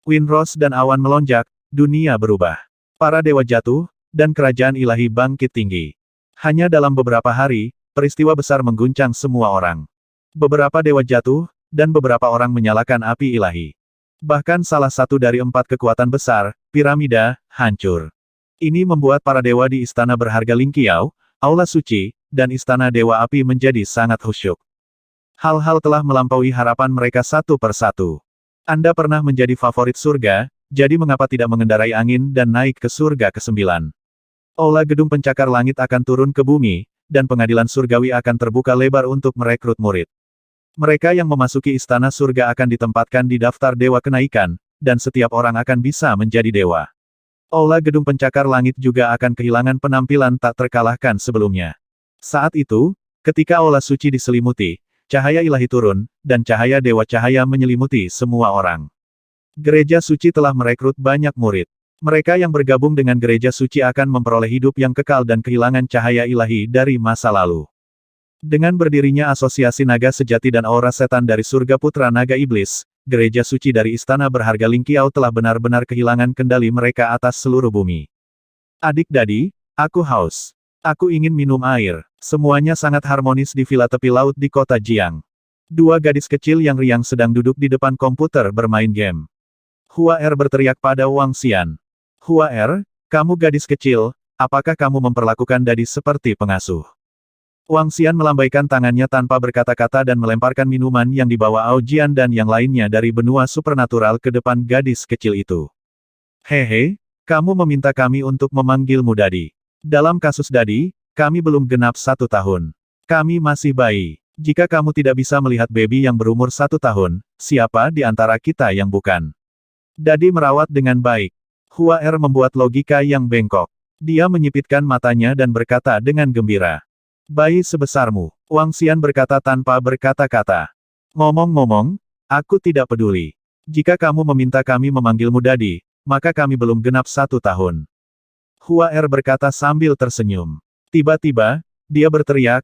Windrose dan awan melonjak, dunia berubah. Para dewa jatuh, dan kerajaan ilahi bangkit tinggi. Hanya dalam beberapa hari, peristiwa besar mengguncang semua orang. Beberapa dewa jatuh, dan beberapa orang menyalakan api ilahi. Bahkan salah satu dari 4 kekuatan besar, piramida, hancur. Ini membuat para dewa di istana berharga Lingqiao, Aula Suci, dan Istana Dewa Api menjadi sangat khusyuk. Hal-hal telah melampaui harapan mereka satu persatu. Anda pernah menjadi favorit surga, jadi mengapa tidak mengendarai angin dan naik ke surga ke-9? Aula gedung pencakar langit akan turun ke bumi, dan pengadilan surgawi akan terbuka lebar untuk merekrut murid. Mereka yang memasuki istana surga akan ditempatkan di daftar dewa kenaikan, dan setiap orang akan bisa menjadi dewa. Aula gedung pencakar langit juga akan kehilangan penampilan tak terkalahkan sebelumnya. Saat itu, ketika aula suci diselimuti, cahaya ilahi turun, dan cahaya dewa cahaya menyelimuti semua orang. Gereja suci telah merekrut banyak murid. Mereka yang bergabung dengan gereja suci akan memperoleh hidup yang kekal dan kehilangan cahaya ilahi dari masa lalu. Dengan berdirinya asosiasi naga sejati dan aura setan dari surga putra naga iblis, gereja suci dari istana berharga Lingqiao telah benar-benar kehilangan kendali mereka atas seluruh bumi. Adik-dadi, aku haus. Aku ingin minum air. Semuanya sangat harmonis di villa tepi laut di kota Jiang. 2 gadis kecil yang riang sedang duduk di depan komputer bermain game. Hua Er berteriak pada Wang Xian. Hua Er, kamu gadis kecil, apakah kamu memperlakukan dadi seperti pengasuh? Wang Xian melambaikan tangannya tanpa berkata-kata dan melemparkan minuman yang dibawa Ao Jian dan yang lainnya dari benua supernatural ke depan gadis kecil itu. Hehe, kamu meminta kami untuk memanggilmu Dadi. Dalam kasus Dadi, kami belum genap 1 tahun. Kami masih bayi. Jika kamu tidak bisa melihat baby yang berumur 1 tahun, siapa di antara kita yang bukan? Dadi merawat dengan baik. Hua Er membuat logika yang bengkok. Dia menyipitkan matanya dan berkata dengan gembira. Bayi sebesarmu, Wang Xian berkata tanpa berkata-kata. Ngomong-ngomong, aku tidak peduli. Jika kamu meminta kami memanggilmu Dadi, maka kami belum genap 1 tahun. Hua Er berkata sambil tersenyum. Tiba-tiba, dia berteriak,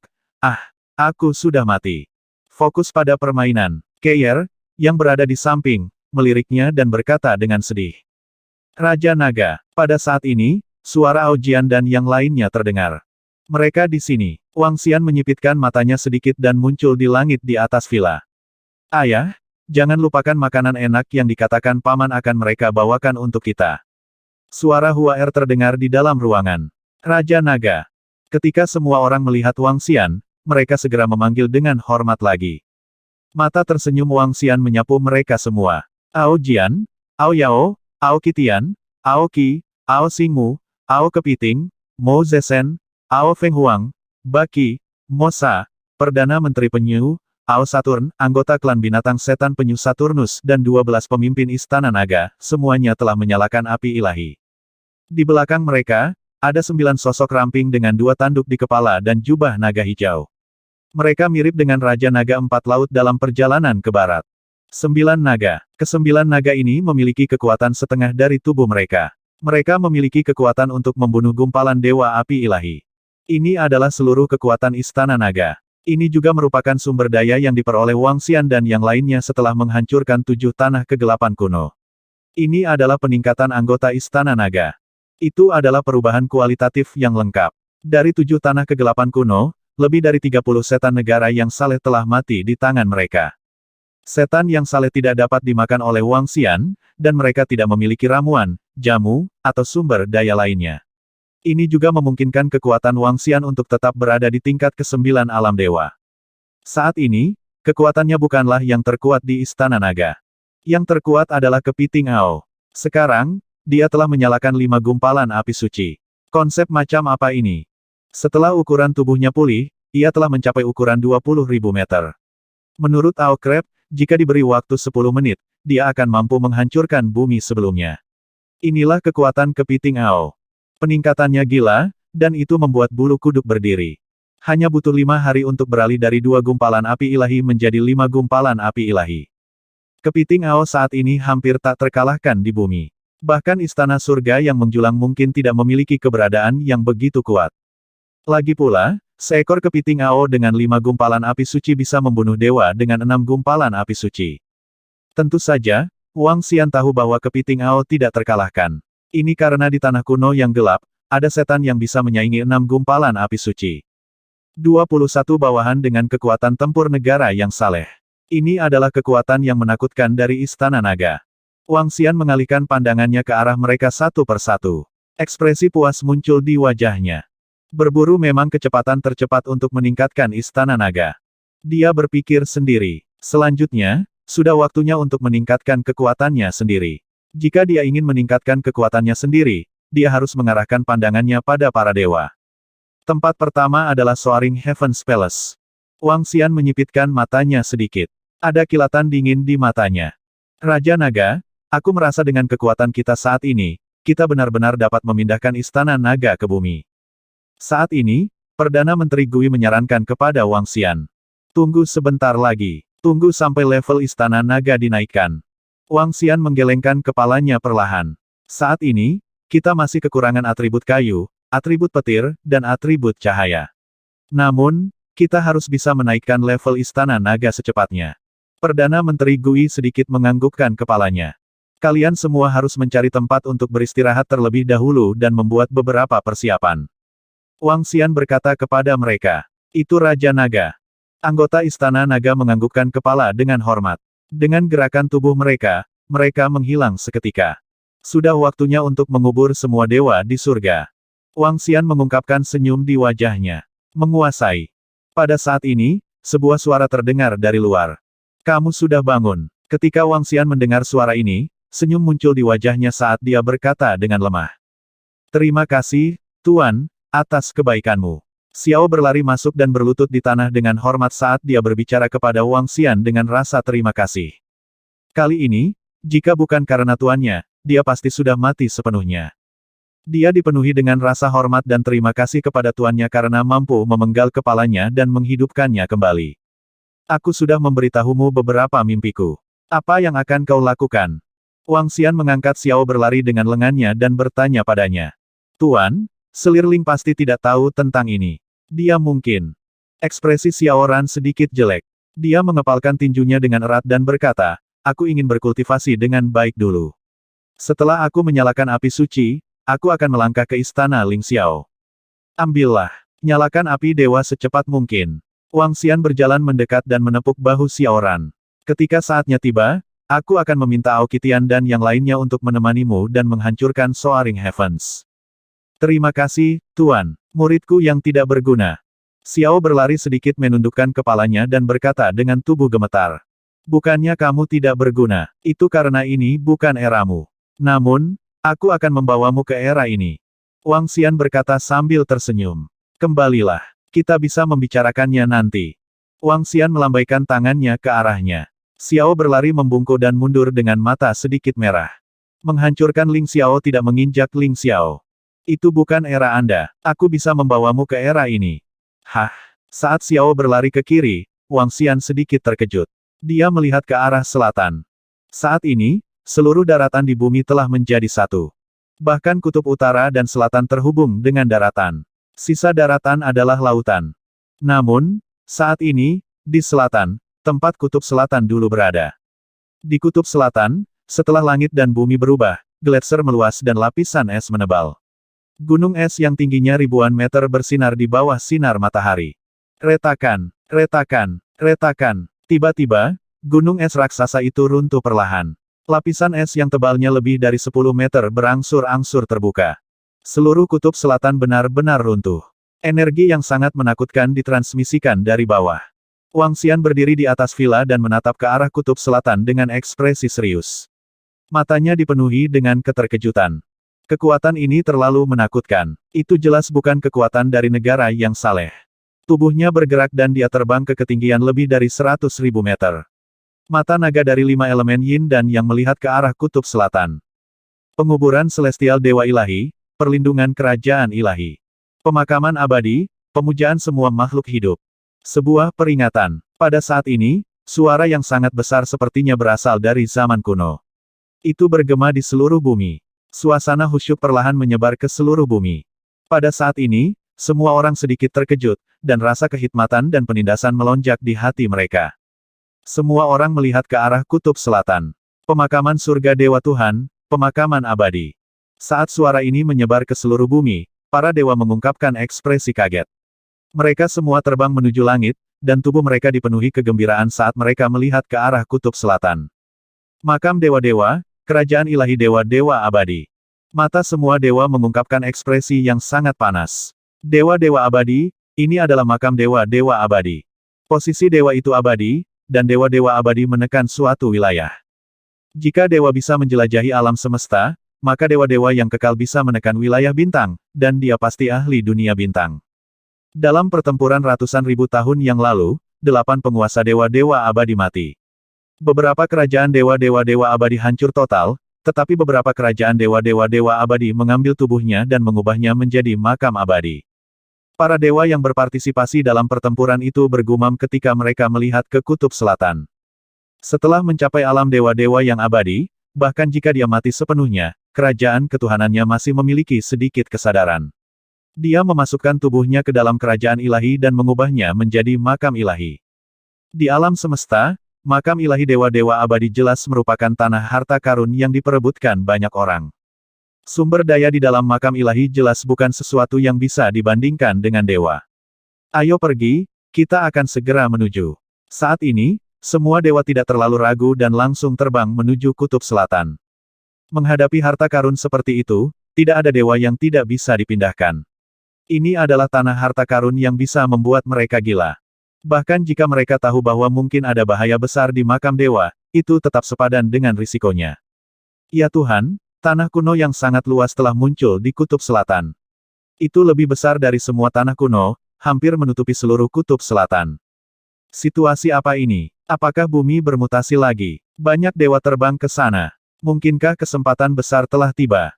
aku sudah mati. Fokus pada permainan. Keir, yang berada di samping, meliriknya dan berkata dengan sedih. Raja Naga, pada saat ini, suara Ao Jian dan yang lainnya terdengar. Mereka di sini. Wang Xian menyipitkan matanya sedikit dan muncul di langit di atas villa. Ayah, jangan lupakan makanan enak yang dikatakan paman akan mereka bawakan untuk kita. Suara Hua Er terdengar di dalam ruangan. Raja Naga. Ketika semua orang melihat Wang Xian, mereka segera memanggil dengan hormat lagi. Mata tersenyum Wang Xian menyapu mereka semua. Ao Jian, Ao Yao, Ao Qitian, Ao Qi, Ao Xingmu, Ao Kepiting, Mo Zesen, Ao Feng Huang, Baki, Mosa, Perdana Menteri Penyu, Ao Saturn, anggota klan binatang setan penyu Saturnus dan 12 pemimpin istana naga, semuanya telah menyalakan api ilahi. Di belakang mereka, ada 9 sosok ramping dengan 2 tanduk di kepala dan jubah naga hijau. Mereka mirip dengan Raja Naga 4 Laut dalam perjalanan ke barat. 9 naga. Ke-9 naga ini memiliki kekuatan setengah dari tubuh mereka. Mereka memiliki kekuatan untuk membunuh gumpalan dewa api ilahi. Ini adalah seluruh kekuatan istana naga. Ini juga merupakan sumber daya yang diperoleh Wang Xian dan yang lainnya setelah menghancurkan 7 tanah kegelapan kuno. Ini adalah peningkatan anggota istana naga. Itu adalah perubahan kualitatif yang lengkap. Dari 7 tanah kegelapan kuno, lebih dari 30 setan negara yang saleh telah mati di tangan mereka. Setan yang saleh tidak dapat dimakan oleh Wang Xian, dan mereka tidak memiliki ramuan, jamu, atau sumber daya lainnya. Ini juga memungkinkan kekuatan Wang Xian untuk tetap berada di tingkat ke-9 alam dewa. Saat ini, kekuatannya bukanlah yang terkuat di Istana Naga. Yang terkuat adalah Kepiting Ao. Sekarang, dia telah menyalakan 5 gumpalan api suci. Konsep macam apa ini? Setelah ukuran tubuhnya pulih, ia telah mencapai ukuran 20.000 meter. Menurut Ao Crab, jika diberi waktu 10 menit, dia akan mampu menghancurkan bumi sebelumnya. Inilah kekuatan Kepiting Ao. Peningkatannya gila, dan itu membuat bulu kuduk berdiri. Hanya butuh 5 hari untuk beralih dari 2 gumpalan api ilahi menjadi 5 gumpalan api ilahi. Kepiting Ao saat ini hampir tak terkalahkan di bumi. Bahkan istana surga yang menjulang mungkin tidak memiliki keberadaan yang begitu kuat. Lagi pula, seekor kepiting Ao dengan 5 gumpalan api suci bisa membunuh dewa dengan 6 gumpalan api suci. Tentu saja, Wang Xian tahu bahwa kepiting Ao tidak terkalahkan. Ini karena di tanah kuno yang gelap, ada setan yang bisa menyaingi 6 gumpalan api suci. 21 bawahan dengan kekuatan tempur negara yang saleh. Ini adalah kekuatan yang menakutkan dari Istana Naga. Wang Xian mengalihkan pandangannya ke arah mereka satu persatu. Ekspresi puas muncul di wajahnya. Berburu memang kecepatan tercepat untuk meningkatkan Istana Naga. Dia berpikir sendiri. Selanjutnya, sudah waktunya untuk meningkatkan kekuatannya sendiri. Jika dia ingin meningkatkan kekuatannya sendiri, dia harus mengarahkan pandangannya pada para dewa. Tempat pertama adalah Soaring Heaven's Palace. Wang Xian menyipitkan matanya sedikit. Ada kilatan dingin di matanya. Raja Naga, aku merasa dengan kekuatan kita saat ini, kita benar-benar dapat memindahkan Istana Naga ke bumi. Saat ini, Perdana Menteri Gui menyarankan kepada Wang Xian. Tunggu sebentar lagi. Tunggu sampai level Istana Naga dinaikkan. Wang Xian menggelengkan kepalanya perlahan. Saat ini, kita masih kekurangan atribut kayu, atribut petir, dan atribut cahaya. Namun, kita harus bisa menaikkan level Istana Naga secepatnya. Perdana Menteri Gui sedikit menganggukkan kepalanya. Kalian semua harus mencari tempat untuk beristirahat terlebih dahulu dan membuat beberapa persiapan. Wang Xian berkata kepada mereka. Itu Raja Naga. Anggota Istana Naga menganggukkan kepala dengan hormat. Dengan gerakan tubuh mereka, mereka menghilang seketika. Sudah waktunya untuk mengubur semua dewa di surga. Wang Xian mengungkapkan senyum di wajahnya. Menguasai. Pada saat ini, sebuah suara terdengar dari luar. Kamu sudah bangun. Ketika Wang Xian mendengar suara ini, senyum muncul di wajahnya saat dia berkata dengan lemah. Terima kasih, Tuan, atas kebaikanmu. Xiao berlari masuk dan berlutut di tanah dengan hormat saat dia berbicara kepada Wang Xian dengan rasa terima kasih. Kali ini, jika bukan karena tuannya, dia pasti sudah mati sepenuhnya. Dia dipenuhi dengan rasa hormat dan terima kasih kepada tuannya karena mampu memenggal kepalanya dan menghidupkannya kembali. Aku sudah memberitahumu beberapa mimpiku. Apa yang akan kau lakukan? Wang Xian mengangkat Xiao berlari dengan lengannya dan bertanya padanya. Tuan, Selirling pasti tidak tahu tentang ini. Dia mungkin. Ekspresi Xiao Ran sedikit jelek. Dia mengepalkan tinjunya dengan erat dan berkata, aku ingin berkultivasi dengan baik dulu. Setelah aku menyalakan api suci, aku akan melangkah ke istana Ling Xiao. Ambillah. Nyalakan api dewa secepat mungkin. Wang Xian berjalan mendekat dan menepuk bahu Xiao Ran. Ketika saatnya tiba, aku akan meminta Aokitian dan yang lainnya untuk menemanimu dan menghancurkan Soaring Heavens. Terima kasih, Tuan. Muridku yang tidak berguna. Xiao berlari sedikit menundukkan kepalanya dan berkata dengan tubuh gemetar. Bukannya kamu tidak berguna, itu karena ini bukan eramu. Namun, aku akan membawamu ke era ini. Wang Xian berkata sambil tersenyum. Kembalilah, kita bisa membicarakannya nanti. Wang Xian melambaikan tangannya ke arahnya. Xiao berlari membungkuk dan mundur dengan mata sedikit merah. Menghancurkan Ling Xiao tidak menginjak Ling Xiao. Itu bukan era Anda, aku bisa membawamu ke era ini. Hah, saat Xiao berlari ke kiri, Wang Xian sedikit terkejut. Dia melihat ke arah selatan. Saat ini, seluruh daratan di bumi telah menjadi satu. Bahkan kutub utara dan selatan terhubung dengan daratan. Sisa daratan adalah lautan. Namun, saat ini, di selatan, tempat kutub selatan dulu berada. Di kutub selatan, setelah langit dan bumi berubah, gletser meluas dan lapisan es menebal. Gunung es yang tingginya ribuan meter bersinar di bawah sinar matahari. Retakan, retakan, retakan. Tiba-tiba, gunung es raksasa itu runtuh perlahan. Lapisan es yang tebalnya lebih dari 10 meter berangsur-angsur terbuka. Seluruh kutub selatan benar-benar runtuh. Energi yang sangat menakutkan ditransmisikan dari bawah. Wang Xian berdiri di atas villa dan menatap ke arah kutub selatan dengan ekspresi serius. Matanya dipenuhi dengan keterkejutan. Kekuatan ini terlalu menakutkan. Itu jelas bukan kekuatan dari negara yang saleh. Tubuhnya bergerak dan dia terbang ke ketinggian lebih dari 100.000 meter. Mata naga dari 5 elemen yin dan yang melihat ke arah kutub selatan. Penguburan celestial dewa ilahi, perlindungan kerajaan ilahi. Pemakaman abadi, pemujaan semua makhluk hidup. Sebuah peringatan. Pada saat ini, suara yang sangat besar sepertinya berasal dari zaman kuno. Itu bergema di seluruh bumi. Suasana khusyuk perlahan menyebar ke seluruh bumi. Pada saat ini, semua orang sedikit terkejut, dan rasa kehikmatan dan penindasan melonjak di hati mereka. Semua orang melihat ke arah kutub selatan. Pemakaman surga Dewa Tuhan, pemakaman abadi. Saat suara ini menyebar ke seluruh bumi, para dewa mengungkapkan ekspresi kaget. Mereka semua terbang menuju langit, dan tubuh mereka dipenuhi kegembiraan saat mereka melihat ke arah kutub selatan. Makam dewa-dewa, kerajaan ilahi dewa-dewa abadi. Mata semua dewa mengungkapkan ekspresi yang sangat panas. Dewa-dewa abadi, ini adalah makam dewa-dewa abadi. Posisi dewa itu abadi, dan dewa-dewa abadi menekan suatu wilayah. Jika dewa bisa menjelajahi alam semesta, maka dewa-dewa yang kekal bisa menekan wilayah bintang, dan dia pasti ahli dunia bintang. Dalam pertempuran ratusan ribu tahun yang lalu, 8 penguasa dewa-dewa abadi mati. Beberapa kerajaan dewa-dewa abadi hancur total, tetapi beberapa kerajaan dewa-dewa abadi mengambil tubuhnya dan mengubahnya menjadi makam abadi. Para dewa yang berpartisipasi dalam pertempuran itu bergumam ketika mereka melihat ke kutub selatan. Setelah mencapai alam dewa-dewa yang abadi, bahkan jika dia mati sepenuhnya, kerajaan ketuhanannya masih memiliki sedikit kesadaran. Dia memasukkan tubuhnya ke dalam kerajaan ilahi dan mengubahnya menjadi makam ilahi. Di alam semesta, makam ilahi dewa-dewa abadi jelas merupakan tanah harta karun yang diperebutkan banyak orang. Sumber daya di dalam makam ilahi jelas bukan sesuatu yang bisa dibandingkan dengan dewa. Ayo pergi, kita akan segera menuju. Saat ini, semua dewa tidak terlalu ragu dan langsung terbang menuju kutub selatan. Menghadapi harta karun seperti itu, tidak ada dewa yang tidak bisa dipindahkan. Ini adalah tanah harta karun yang bisa membuat mereka gila. Bahkan jika mereka tahu bahwa mungkin ada bahaya besar di makam dewa, itu tetap sepadan dengan risikonya. Ya Tuhan, tanah kuno yang sangat luas telah muncul di kutub selatan. Itu lebih besar dari semua tanah kuno, hampir menutupi seluruh kutub selatan. Situasi apa ini? Apakah bumi bermutasi lagi? Banyak dewa terbang ke sana. Mungkinkah kesempatan besar telah tiba?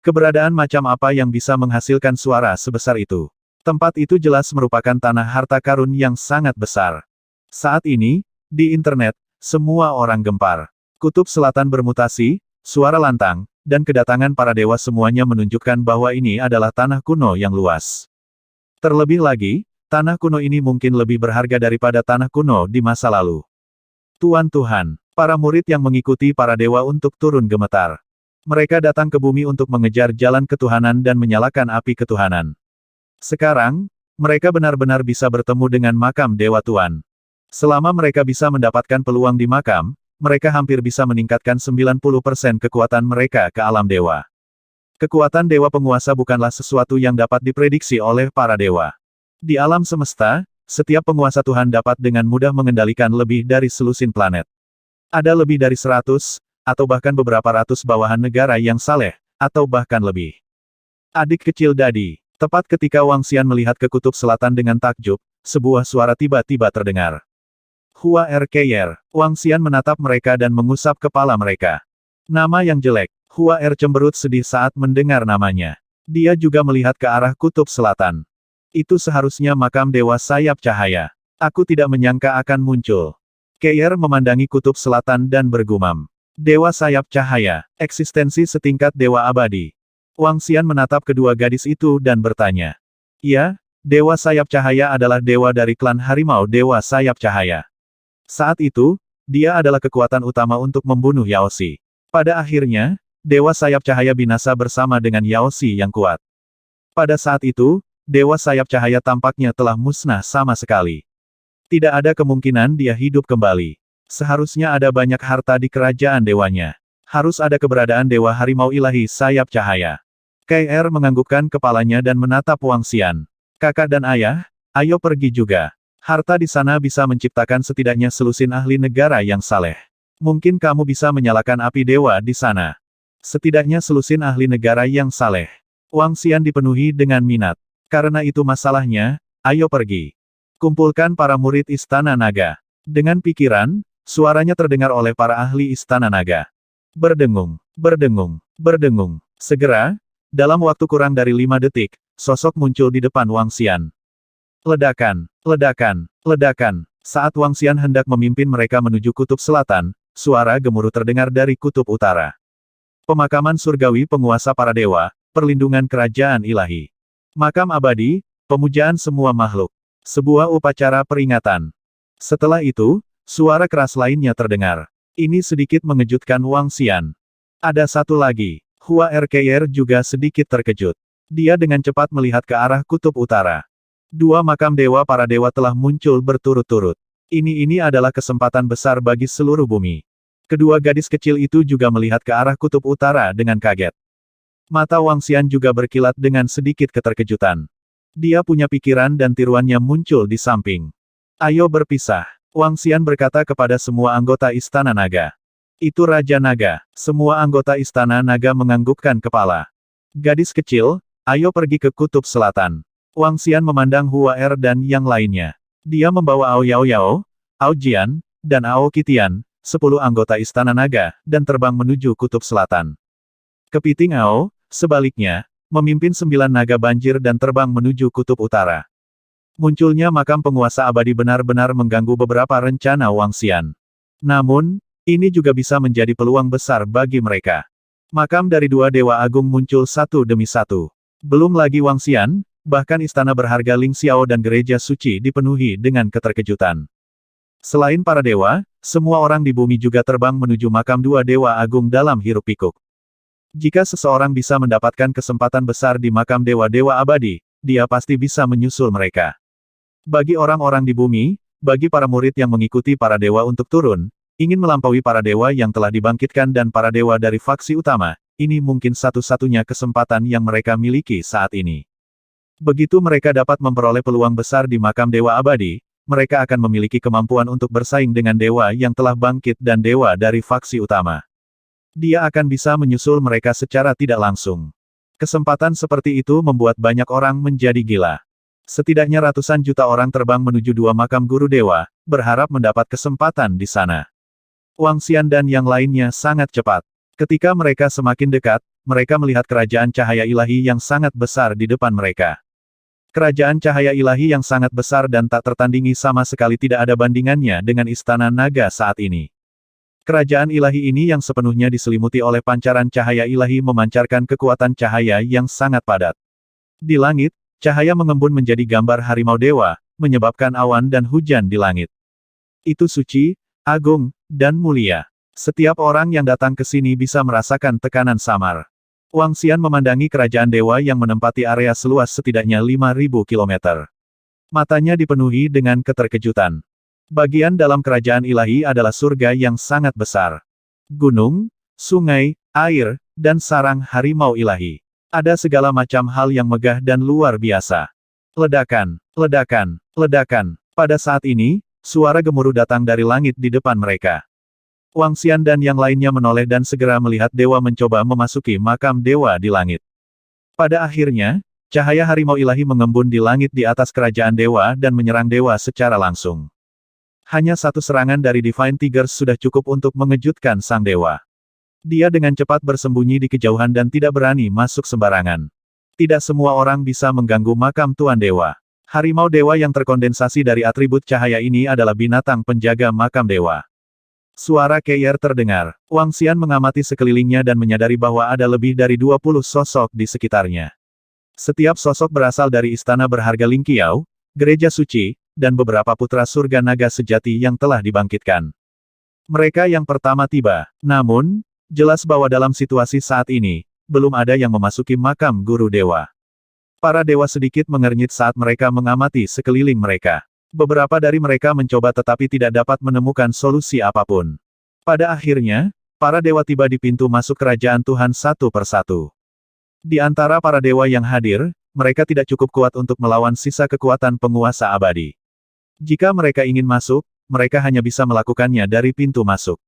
Keberadaan macam apa yang bisa menghasilkan suara sebesar itu? Tempat itu jelas merupakan tanah harta karun yang sangat besar. Saat ini, di internet, semua orang gempar. Kutub selatan bermutasi, suara lantang, dan kedatangan para dewa semuanya menunjukkan bahwa ini adalah tanah kuno yang luas. Terlebih lagi, tanah kuno ini mungkin lebih berharga daripada tanah kuno di masa lalu. Tuan Tuhan, para murid yang mengikuti para dewa untuk turun gemetar. Mereka datang ke bumi untuk mengejar jalan ketuhanan dan menyalakan api ketuhanan. Sekarang, mereka benar-benar bisa bertemu dengan makam Dewa Tuan. Selama mereka bisa mendapatkan peluang di makam, mereka hampir bisa meningkatkan 90% kekuatan mereka ke alam dewa. Kekuatan dewa penguasa bukanlah sesuatu yang dapat diprediksi oleh para dewa. Di alam semesta, setiap penguasa Tuhan dapat dengan mudah mengendalikan lebih dari selusin planet. Ada lebih dari 100, atau bahkan beberapa ratus bawahan negara yang saleh, atau bahkan lebih. Adik kecil Dadi, tepat ketika Wang Xian melihat ke kutub selatan dengan takjub, sebuah suara tiba-tiba terdengar. Hua RKR, Wang Xian menatap mereka dan mengusap kepala mereka. Nama yang jelek, Hua cemberut sedih saat mendengar namanya. Dia juga melihat ke arah kutub selatan. Itu seharusnya makam Dewa Sayap Cahaya. Aku tidak menyangka akan muncul. Keir memandangi kutub selatan dan bergumam. Dewa Sayap Cahaya, eksistensi setingkat dewa abadi. Wang Xian menatap kedua gadis itu dan bertanya. Ya, Dewa Sayap Cahaya adalah dewa dari klan harimau Dewa Sayap Cahaya. Saat itu, dia adalah kekuatan utama untuk membunuh Yaoxi. Pada akhirnya, Dewa Sayap Cahaya binasa bersama dengan Yaoxi yang kuat. Pada saat itu, Dewa Sayap Cahaya tampaknya telah musnah sama sekali. Tidak ada kemungkinan dia hidup kembali. Seharusnya ada banyak harta di kerajaan dewanya. Harus ada keberadaan Dewa Harimau Ilahi Sayap Cahaya. KR menganggukkan kepalanya dan menatap Wang Xian. Kakak dan ayah, ayo pergi juga. Harta di sana bisa menciptakan setidaknya selusin ahli negara yang saleh. Mungkin kamu bisa menyalakan api dewa di sana. Setidaknya selusin ahli negara yang saleh. Wang Xian dipenuhi dengan minat. Karena itu masalahnya, ayo pergi. Kumpulkan para murid Istana Naga. Dengan pikiran, suaranya terdengar oleh para ahli Istana Naga. Berdengung, berdengung, berdengung. Segera, dalam waktu kurang dari 5 detik, sosok muncul di depan Wang Xian. Ledakan, ledakan, ledakan. Saat Wang Xian hendak memimpin mereka menuju kutub selatan, suara gemuruh terdengar dari kutub utara. Pemakaman surgawi penguasa para dewa, perlindungan kerajaan ilahi. Makam abadi, pemujaan semua makhluk. Sebuah upacara peringatan. Setelah itu, suara keras lainnya terdengar. Ini sedikit mengejutkan Wang Xian. Ada satu lagi. Hua RKR juga sedikit terkejut. Dia dengan cepat melihat ke arah kutub utara. Dua makam dewa para dewa telah muncul berturut-turut. Ini adalah kesempatan besar bagi seluruh bumi. Kedua gadis kecil itu juga melihat ke arah kutub utara dengan kaget. Mata Wang Xian juga berkilat dengan sedikit keterkejutan. Dia punya pikiran dan tiruannya muncul di samping. Ayo berpisah. Wang Xian berkata kepada semua anggota Istana Naga. Itu Raja Naga. Semua anggota Istana Naga menganggukkan kepala. Gadis kecil, ayo pergi ke kutub selatan. Wang Xian memandang Hua Er dan yang lainnya. Dia membawa Ao Yao Yao, Ao Jian, dan Ao Qitian, 10 anggota Istana Naga, dan terbang menuju kutub selatan. Kepiting Ao, sebaliknya, memimpin 9 naga banjir dan terbang menuju kutub utara. Munculnya makam penguasa abadi benar-benar mengganggu beberapa rencana Wang Xian. Namun, ini juga bisa menjadi peluang besar bagi mereka. Makam dari dua dewa agung muncul satu demi satu. Belum lagi Wang Xian, bahkan istana berharga Ling Xiao dan gereja suci dipenuhi dengan keterkejutan. Selain para dewa, semua orang di bumi juga terbang menuju makam dua dewa agung dalam hiruk-pikuk. Jika seseorang bisa mendapatkan kesempatan besar di makam dewa-dewa abadi, dia pasti bisa menyusul mereka. Bagi orang-orang di bumi, bagi para murid yang mengikuti para dewa untuk turun, ingin melampaui para dewa yang telah dibangkitkan dan para dewa dari faksi utama, ini mungkin satu-satunya kesempatan yang mereka miliki saat ini. Begitu mereka dapat memperoleh peluang besar di makam dewa abadi, mereka akan memiliki kemampuan untuk bersaing dengan dewa yang telah bangkit dan dewa dari faksi utama. Dia akan bisa menyusul mereka secara tidak langsung. Kesempatan seperti itu membuat banyak orang menjadi gila. Setidaknya ratusan juta orang terbang menuju dua makam guru dewa, berharap mendapat kesempatan di sana. Wang Xian dan yang lainnya sangat cepat. Ketika mereka semakin dekat, mereka melihat kerajaan cahaya ilahi yang sangat besar di depan mereka. Kerajaan cahaya ilahi yang sangat besar dan tak tertandingi sama sekali tidak ada bandingannya dengan istana naga saat ini. Kerajaan ilahi ini yang sepenuhnya diselimuti oleh pancaran cahaya ilahi memancarkan kekuatan cahaya yang sangat padat. Di langit, cahaya mengembun menjadi gambar harimau dewa, menyebabkan awan dan hujan di langit. Itu suci, agung, dan mulia. Setiap orang yang datang ke sini bisa merasakan tekanan samar. Wang Xian memandangi kerajaan dewa yang menempati area seluas setidaknya 5.000 km. Matanya dipenuhi dengan keterkejutan. Bagian dalam kerajaan ilahi adalah surga yang sangat besar. Gunung, sungai, air, dan sarang harimau ilahi. Ada segala macam hal yang megah dan luar biasa. Ledakan, ledakan, ledakan. Pada saat ini, suara gemuruh datang dari langit di depan mereka. Wang Xian dan yang lainnya menoleh dan segera melihat dewa mencoba memasuki makam dewa di langit. Pada akhirnya, cahaya harimau ilahi mengembun di langit di atas kerajaan dewa dan menyerang dewa secara langsung. Hanya satu serangan dari Divine Tigers sudah cukup untuk mengejutkan sang dewa. Dia dengan cepat bersembunyi di kejauhan dan tidak berani masuk sembarangan. Tidak semua orang bisa mengganggu makam Tuan Dewa. Harimau dewa yang terkondensasi dari atribut cahaya ini adalah binatang penjaga makam dewa. Suara Keir terdengar. Wang Xian mengamati sekelilingnya dan menyadari bahwa ada lebih dari 20 sosok di sekitarnya. Setiap sosok berasal dari istana berharga Ling Qiao, gereja suci, dan beberapa putra surga naga sejati yang telah dibangkitkan. Mereka yang pertama tiba, namun, jelas bahwa dalam situasi saat ini, belum ada yang memasuki makam guru dewa. Para dewa sedikit mengernyit saat mereka mengamati sekeliling mereka. Beberapa dari mereka mencoba tetapi tidak dapat menemukan solusi apapun. Pada akhirnya, para dewa tiba di pintu masuk kerajaan Tuhan satu persatu. Di antara para dewa yang hadir, mereka tidak cukup kuat untuk melawan sisa kekuatan penguasa abadi. Jika mereka ingin masuk, mereka hanya bisa melakukannya dari pintu masuk.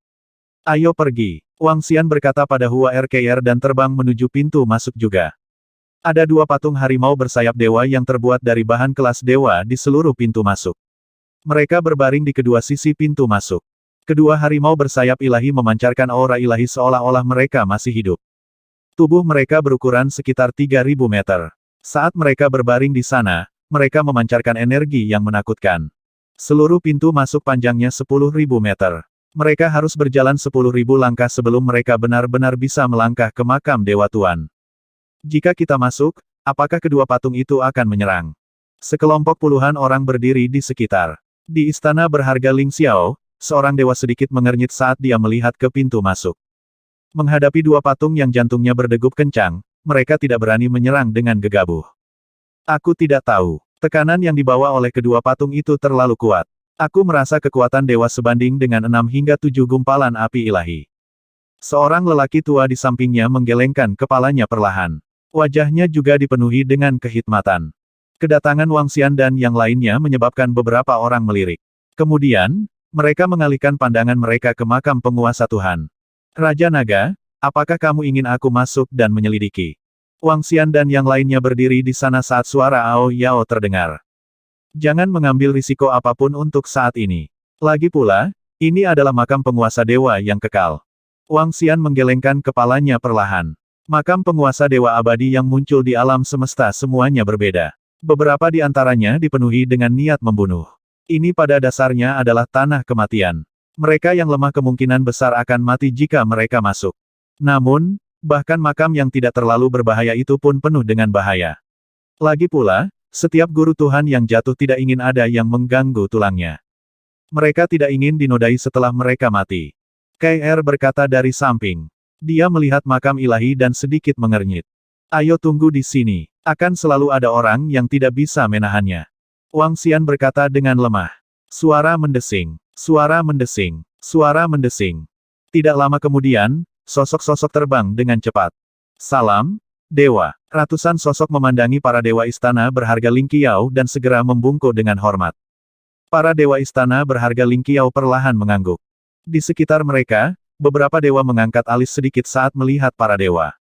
Ayo pergi. Wang Xian berkata pada Hua RKR dan terbang menuju pintu masuk juga. Ada dua patung harimau bersayap dewa yang terbuat dari bahan kelas dewa di seluruh pintu masuk. Mereka berbaring di kedua sisi pintu masuk. Kedua harimau bersayap ilahi memancarkan aura ilahi seolah-olah mereka masih hidup. Tubuh mereka berukuran sekitar 3.000 meter. Saat mereka berbaring di sana, mereka memancarkan energi yang menakutkan. Seluruh pintu masuk panjangnya 10.000 meter. Mereka harus berjalan 10.000 langkah sebelum mereka benar-benar bisa melangkah ke makam Dewa Tuan. Jika kita masuk, apakah kedua patung itu akan menyerang? Sekelompok puluhan orang berdiri di sekitar. Di istana berharga Ling Xiao, seorang dewa sedikit mengernyit saat dia melihat ke pintu masuk. Menghadapi dua patung yang jantungnya berdegup kencang, mereka tidak berani menyerang dengan gegabah. Aku tidak tahu. Tekanan yang dibawa oleh kedua patung itu terlalu kuat. Aku merasa kekuatan dewa sebanding dengan 6 hingga 7 gumpalan api ilahi. Seorang lelaki tua di sampingnya menggelengkan kepalanya perlahan. Wajahnya juga dipenuhi dengan kehikmatan. Kedatangan Wang Xian dan yang lainnya menyebabkan beberapa orang melirik. Kemudian, mereka mengalihkan pandangan mereka ke makam penguasa Tuhan. Raja Naga, apakah kamu ingin aku masuk dan menyelidiki? Wang Xian dan yang lainnya berdiri di sana saat suara Ao Yao terdengar. Jangan mengambil risiko apapun untuk saat ini. Lagi pula, ini adalah makam penguasa dewa yang kekal. Wang Xian menggelengkan kepalanya perlahan. Makam penguasa dewa abadi yang muncul di alam semesta semuanya berbeda. Beberapa di antaranya dipenuhi dengan niat membunuh. Ini pada dasarnya adalah tanah kematian. Mereka yang lemah kemungkinan besar akan mati jika mereka masuk. Namun, bahkan makam yang tidak terlalu berbahaya itu pun penuh dengan bahaya. Lagi pula, setiap guru Tuhan yang jatuh tidak ingin ada yang mengganggu tulangnya. Mereka tidak ingin dinodai setelah mereka mati. KR berkata dari samping. Dia melihat makam ilahi dan sedikit mengernyit. Ayo tunggu di sini. Akan selalu ada orang yang tidak bisa menahannya. Wang Xian berkata dengan lemah. Suara mendesing. Suara mendesing. Suara mendesing. Tidak lama kemudian, sosok-sosok terbang dengan cepat. Salam, Dewa. Ratusan sosok memandangi para dewa istana berharga Ling Qiao dan segera membungkuk dengan hormat. Para dewa istana berharga Ling Qiao perlahan mengangguk. Di sekitar mereka, beberapa dewa mengangkat alis sedikit saat melihat para dewa.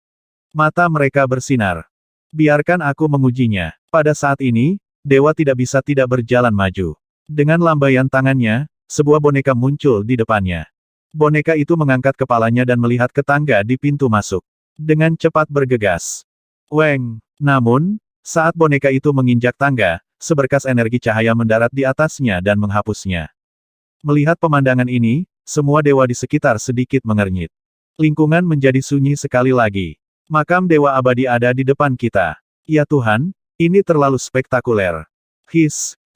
Mata mereka bersinar. Biarkan aku mengujinya. Pada saat ini, dewa tidak bisa tidak berjalan maju. Dengan lambaian tangannya, sebuah boneka muncul di depannya. Boneka itu mengangkat kepalanya dan melihat ke tangga di pintu masuk. Dengan cepat bergegas. Weng! Namun, saat boneka itu menginjak tangga, seberkas energi cahaya mendarat di atasnya dan menghapusnya. Melihat pemandangan ini, semua dewa di sekitar sedikit mengernyit. Lingkungan menjadi sunyi sekali lagi. Makam dewa abadi ada di depan kita. Ya Tuhan, ini terlalu spektakuler.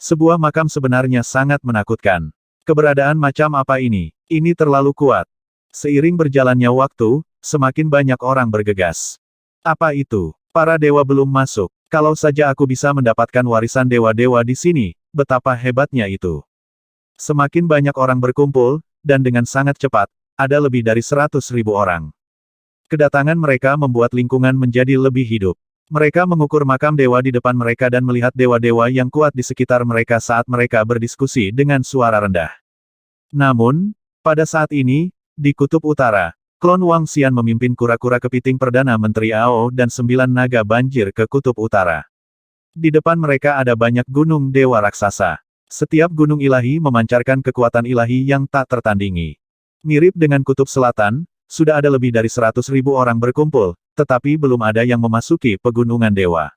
Sebuah makam sebenarnya sangat menakutkan. Keberadaan macam apa ini? Ini terlalu kuat. Seiring berjalannya waktu, semakin banyak orang bergegas. Apa itu? Para dewa belum masuk. Kalau saja aku bisa mendapatkan warisan dewa-dewa di sini, betapa hebatnya itu. Semakin banyak orang berkumpul, dan dengan sangat cepat, ada lebih dari 100.000 orang. Kedatangan mereka membuat lingkungan menjadi lebih hidup. Mereka mengukur makam dewa di depan mereka dan melihat dewa-dewa yang kuat di sekitar mereka saat mereka berdiskusi dengan suara rendah. Namun, pada saat ini, di Kutub Utara, klon Wang Xian memimpin kura-kura kepiting Perdana Menteri Ao dan 9 naga banjir ke Kutub Utara. Di depan mereka ada banyak gunung dewa raksasa. Setiap gunung ilahi memancarkan kekuatan ilahi yang tak tertandingi. Mirip dengan Kutub Selatan, sudah ada lebih dari 100.000 orang berkumpul, tetapi belum ada yang memasuki pegunungan dewa.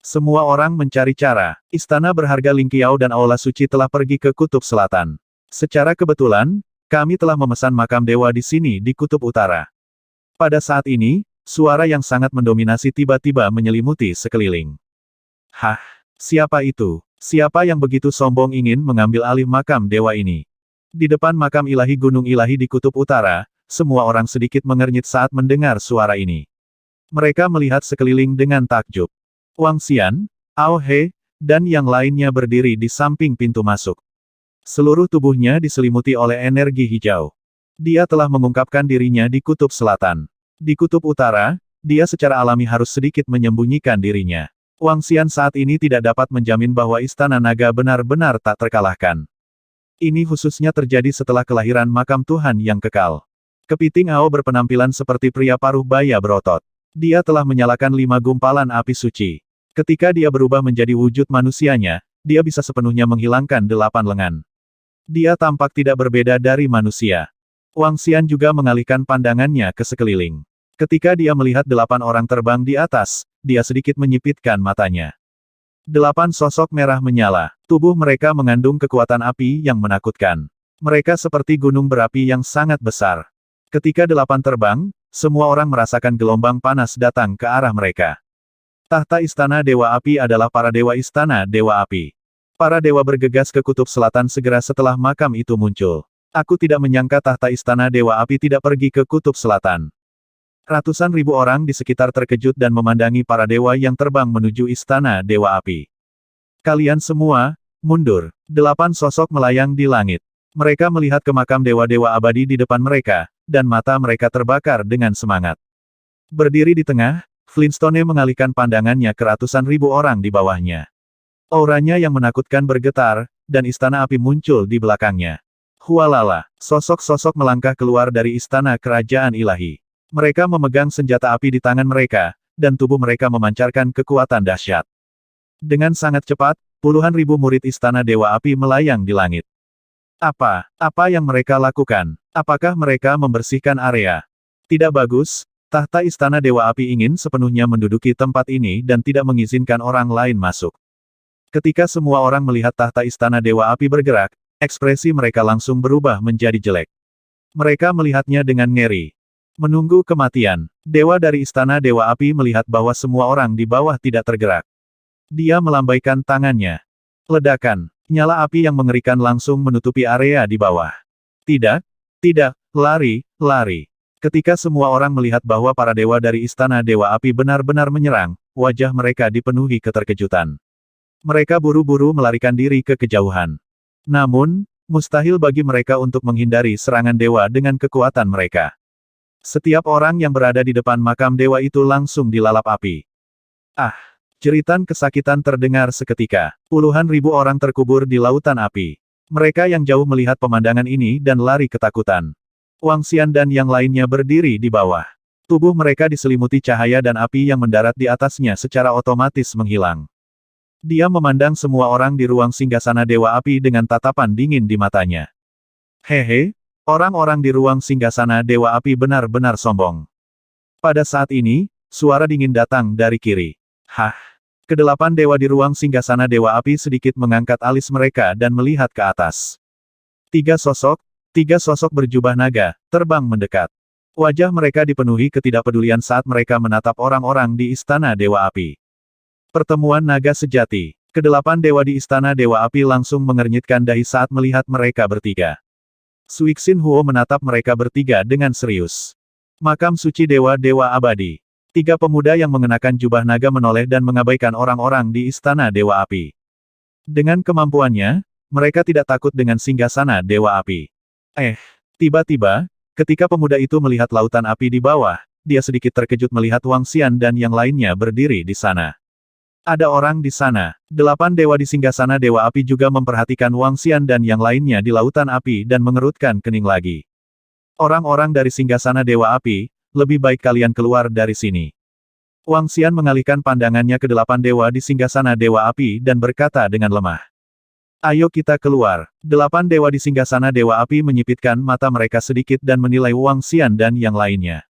Semua orang mencari cara. Istana berharga Ling Qiao dan Aula Suci telah pergi ke Kutub Selatan. Secara kebetulan, kami telah memesan makam dewa di sini di Kutub Utara. Pada saat ini, suara yang sangat mendominasi tiba-tiba menyelimuti sekeliling. Hah? Siapa itu? Siapa yang begitu sombong ingin mengambil alih makam dewa ini? Di depan makam ilahi gunung ilahi di Kutub Utara, semua orang sedikit mengernyit saat mendengar suara ini. Mereka melihat sekeliling dengan takjub. Wang Xian, Ao He, dan yang lainnya berdiri di samping pintu masuk. Seluruh tubuhnya diselimuti oleh energi hijau. Dia telah mengungkapkan dirinya di Kutub Selatan. Di Kutub Utara, dia secara alami harus sedikit menyembunyikan dirinya. Wang Xian saat ini tidak dapat menjamin bahwa Istana Naga benar-benar tak terkalahkan. Ini khususnya terjadi setelah kelahiran makam Tuhan yang kekal. Kepiting Ao berpenampilan seperti pria paruh baya berotot. Dia telah menyalakan 5 gumpalan api suci. Ketika dia berubah menjadi wujud manusianya, dia bisa sepenuhnya menghilangkan 8 lengan. Dia tampak tidak berbeda dari manusia. Wang Xian juga mengalihkan pandangannya ke sekeliling. Ketika dia melihat 8 orang terbang di atas, dia sedikit menyipitkan matanya. 8 sosok merah menyala. Tubuh mereka mengandung kekuatan api yang menakutkan. Mereka seperti gunung berapi yang sangat besar. Ketika 8 terbang, semua orang merasakan gelombang panas datang ke arah mereka. Tahta Istana Dewa Api adalah para dewa Istana Dewa Api. Para dewa bergegas ke Kutub Selatan segera setelah makam itu muncul. Aku tidak menyangka tahta istana Dewa Api tidak pergi ke Kutub Selatan. Ratusan ribu orang di sekitar terkejut dan memandangi para dewa yang terbang menuju istana Dewa Api. Kalian semua, mundur. 8 sosok melayang di langit. Mereka melihat ke makam dewa-dewa abadi di depan mereka, dan mata mereka terbakar dengan semangat. Berdiri di tengah, Flintstone mengalihkan pandangannya ke ratusan ribu orang di bawahnya. Auranya yang menakutkan bergetar, dan istana api muncul di belakangnya. Hualala, sosok-sosok melangkah keluar dari istana kerajaan ilahi. Mereka memegang senjata api di tangan mereka, dan tubuh mereka memancarkan kekuatan dahsyat. Dengan sangat cepat, puluhan ribu murid istana Dewa Api melayang di langit. Apa yang mereka lakukan? Apakah mereka membersihkan area? Tidak bagus, tahta istana Dewa Api ingin sepenuhnya menduduki tempat ini dan tidak mengizinkan orang lain masuk. Ketika semua orang melihat tahta istana Dewa Api bergerak, ekspresi mereka langsung berubah menjadi jelek. Mereka melihatnya dengan ngeri. Menunggu kematian, dewa dari istana Dewa Api melihat bahwa semua orang di bawah tidak tergerak. Dia melambaikan tangannya. Ledakan, nyala api yang mengerikan langsung menutupi area di bawah. Tidak, lari. Ketika semua orang melihat bahwa para dewa dari istana Dewa Api benar-benar menyerang, wajah mereka dipenuhi keterkejutan. Mereka buru-buru melarikan diri ke kejauhan. Namun, mustahil bagi mereka untuk menghindari serangan dewa dengan kekuatan mereka. Setiap orang yang berada di depan makam dewa itu langsung dilalap api. Jeritan kesakitan terdengar seketika. Puluhan ribu orang terkubur di lautan api. Mereka yang jauh melihat pemandangan ini dan lari ketakutan. Wang Xian dan yang lainnya berdiri di bawah. Tubuh mereka diselimuti cahaya dan api yang mendarat di atasnya secara otomatis menghilang. Dia memandang semua orang di ruang singgasana Dewa Api dengan tatapan dingin di matanya. Hehe, orang-orang di ruang singgasana Dewa Api benar-benar sombong. Pada saat ini, suara dingin datang dari kiri. Kedelapan dewa di ruang singgasana Dewa Api sedikit mengangkat alis mereka dan melihat ke atas. Tiga sosok berjubah naga, terbang mendekat. Wajah mereka dipenuhi ketidakpedulian saat mereka menatap orang-orang di istana Dewa Api. Pertemuan naga sejati. Kedelapan dewa di istana Dewa Api langsung mengernyitkan dahi saat melihat mereka bertiga. Suixin Huo menatap mereka bertiga dengan serius. Makam suci dewa-dewa abadi. Tiga pemuda yang mengenakan jubah naga menoleh dan mengabaikan orang-orang di istana Dewa Api. Dengan kemampuannya, mereka tidak takut dengan singgasana Dewa Api. Tiba-tiba, ketika pemuda itu melihat lautan api di bawah, dia sedikit terkejut melihat Wang Xian dan yang lainnya berdiri di sana. Ada orang di sana. 8 dewa di singgasana Dewa Api juga memperhatikan Wang Xian dan yang lainnya di lautan api dan mengerutkan kening lagi. Orang-orang dari singgasana Dewa Api, lebih baik kalian keluar dari sini. Wang Xian mengalihkan pandangannya ke 8 dewa di singgasana Dewa Api dan berkata dengan lemah. Ayo kita keluar. 8 dewa di singgasana Dewa Api menyipitkan mata mereka sedikit dan menilai Wang Xian dan yang lainnya.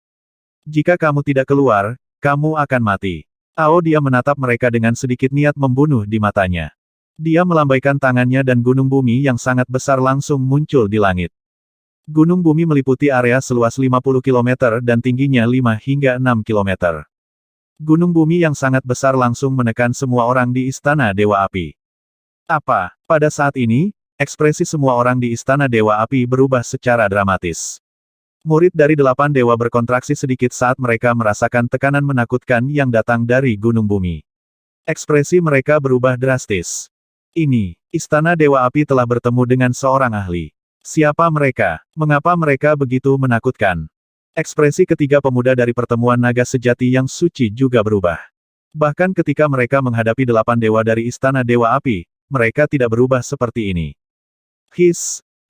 Jika kamu tidak keluar, kamu akan mati. Dia menatap mereka dengan sedikit niat membunuh di matanya. Dia melambaikan tangannya dan gunung bumi yang sangat besar langsung muncul di langit. Gunung bumi meliputi area seluas 50 km dan tingginya 5 hingga 6 km. Gunung bumi yang sangat besar langsung menekan semua orang di istana Dewa Api. Pada saat ini, ekspresi semua orang di istana Dewa Api berubah secara dramatis. Murid dari 8 dewa berkontraksi sedikit saat mereka merasakan tekanan menakutkan yang datang dari gunung bumi. Ekspresi mereka berubah drastis. Ini, istana Dewa Api telah bertemu dengan seorang ahli. Siapa mereka? Mengapa mereka begitu menakutkan? Ekspresi ketiga pemuda dari pertemuan naga sejati yang suci juga berubah. Bahkan ketika mereka menghadapi 8 dewa dari istana Dewa Api, mereka tidak berubah seperti ini.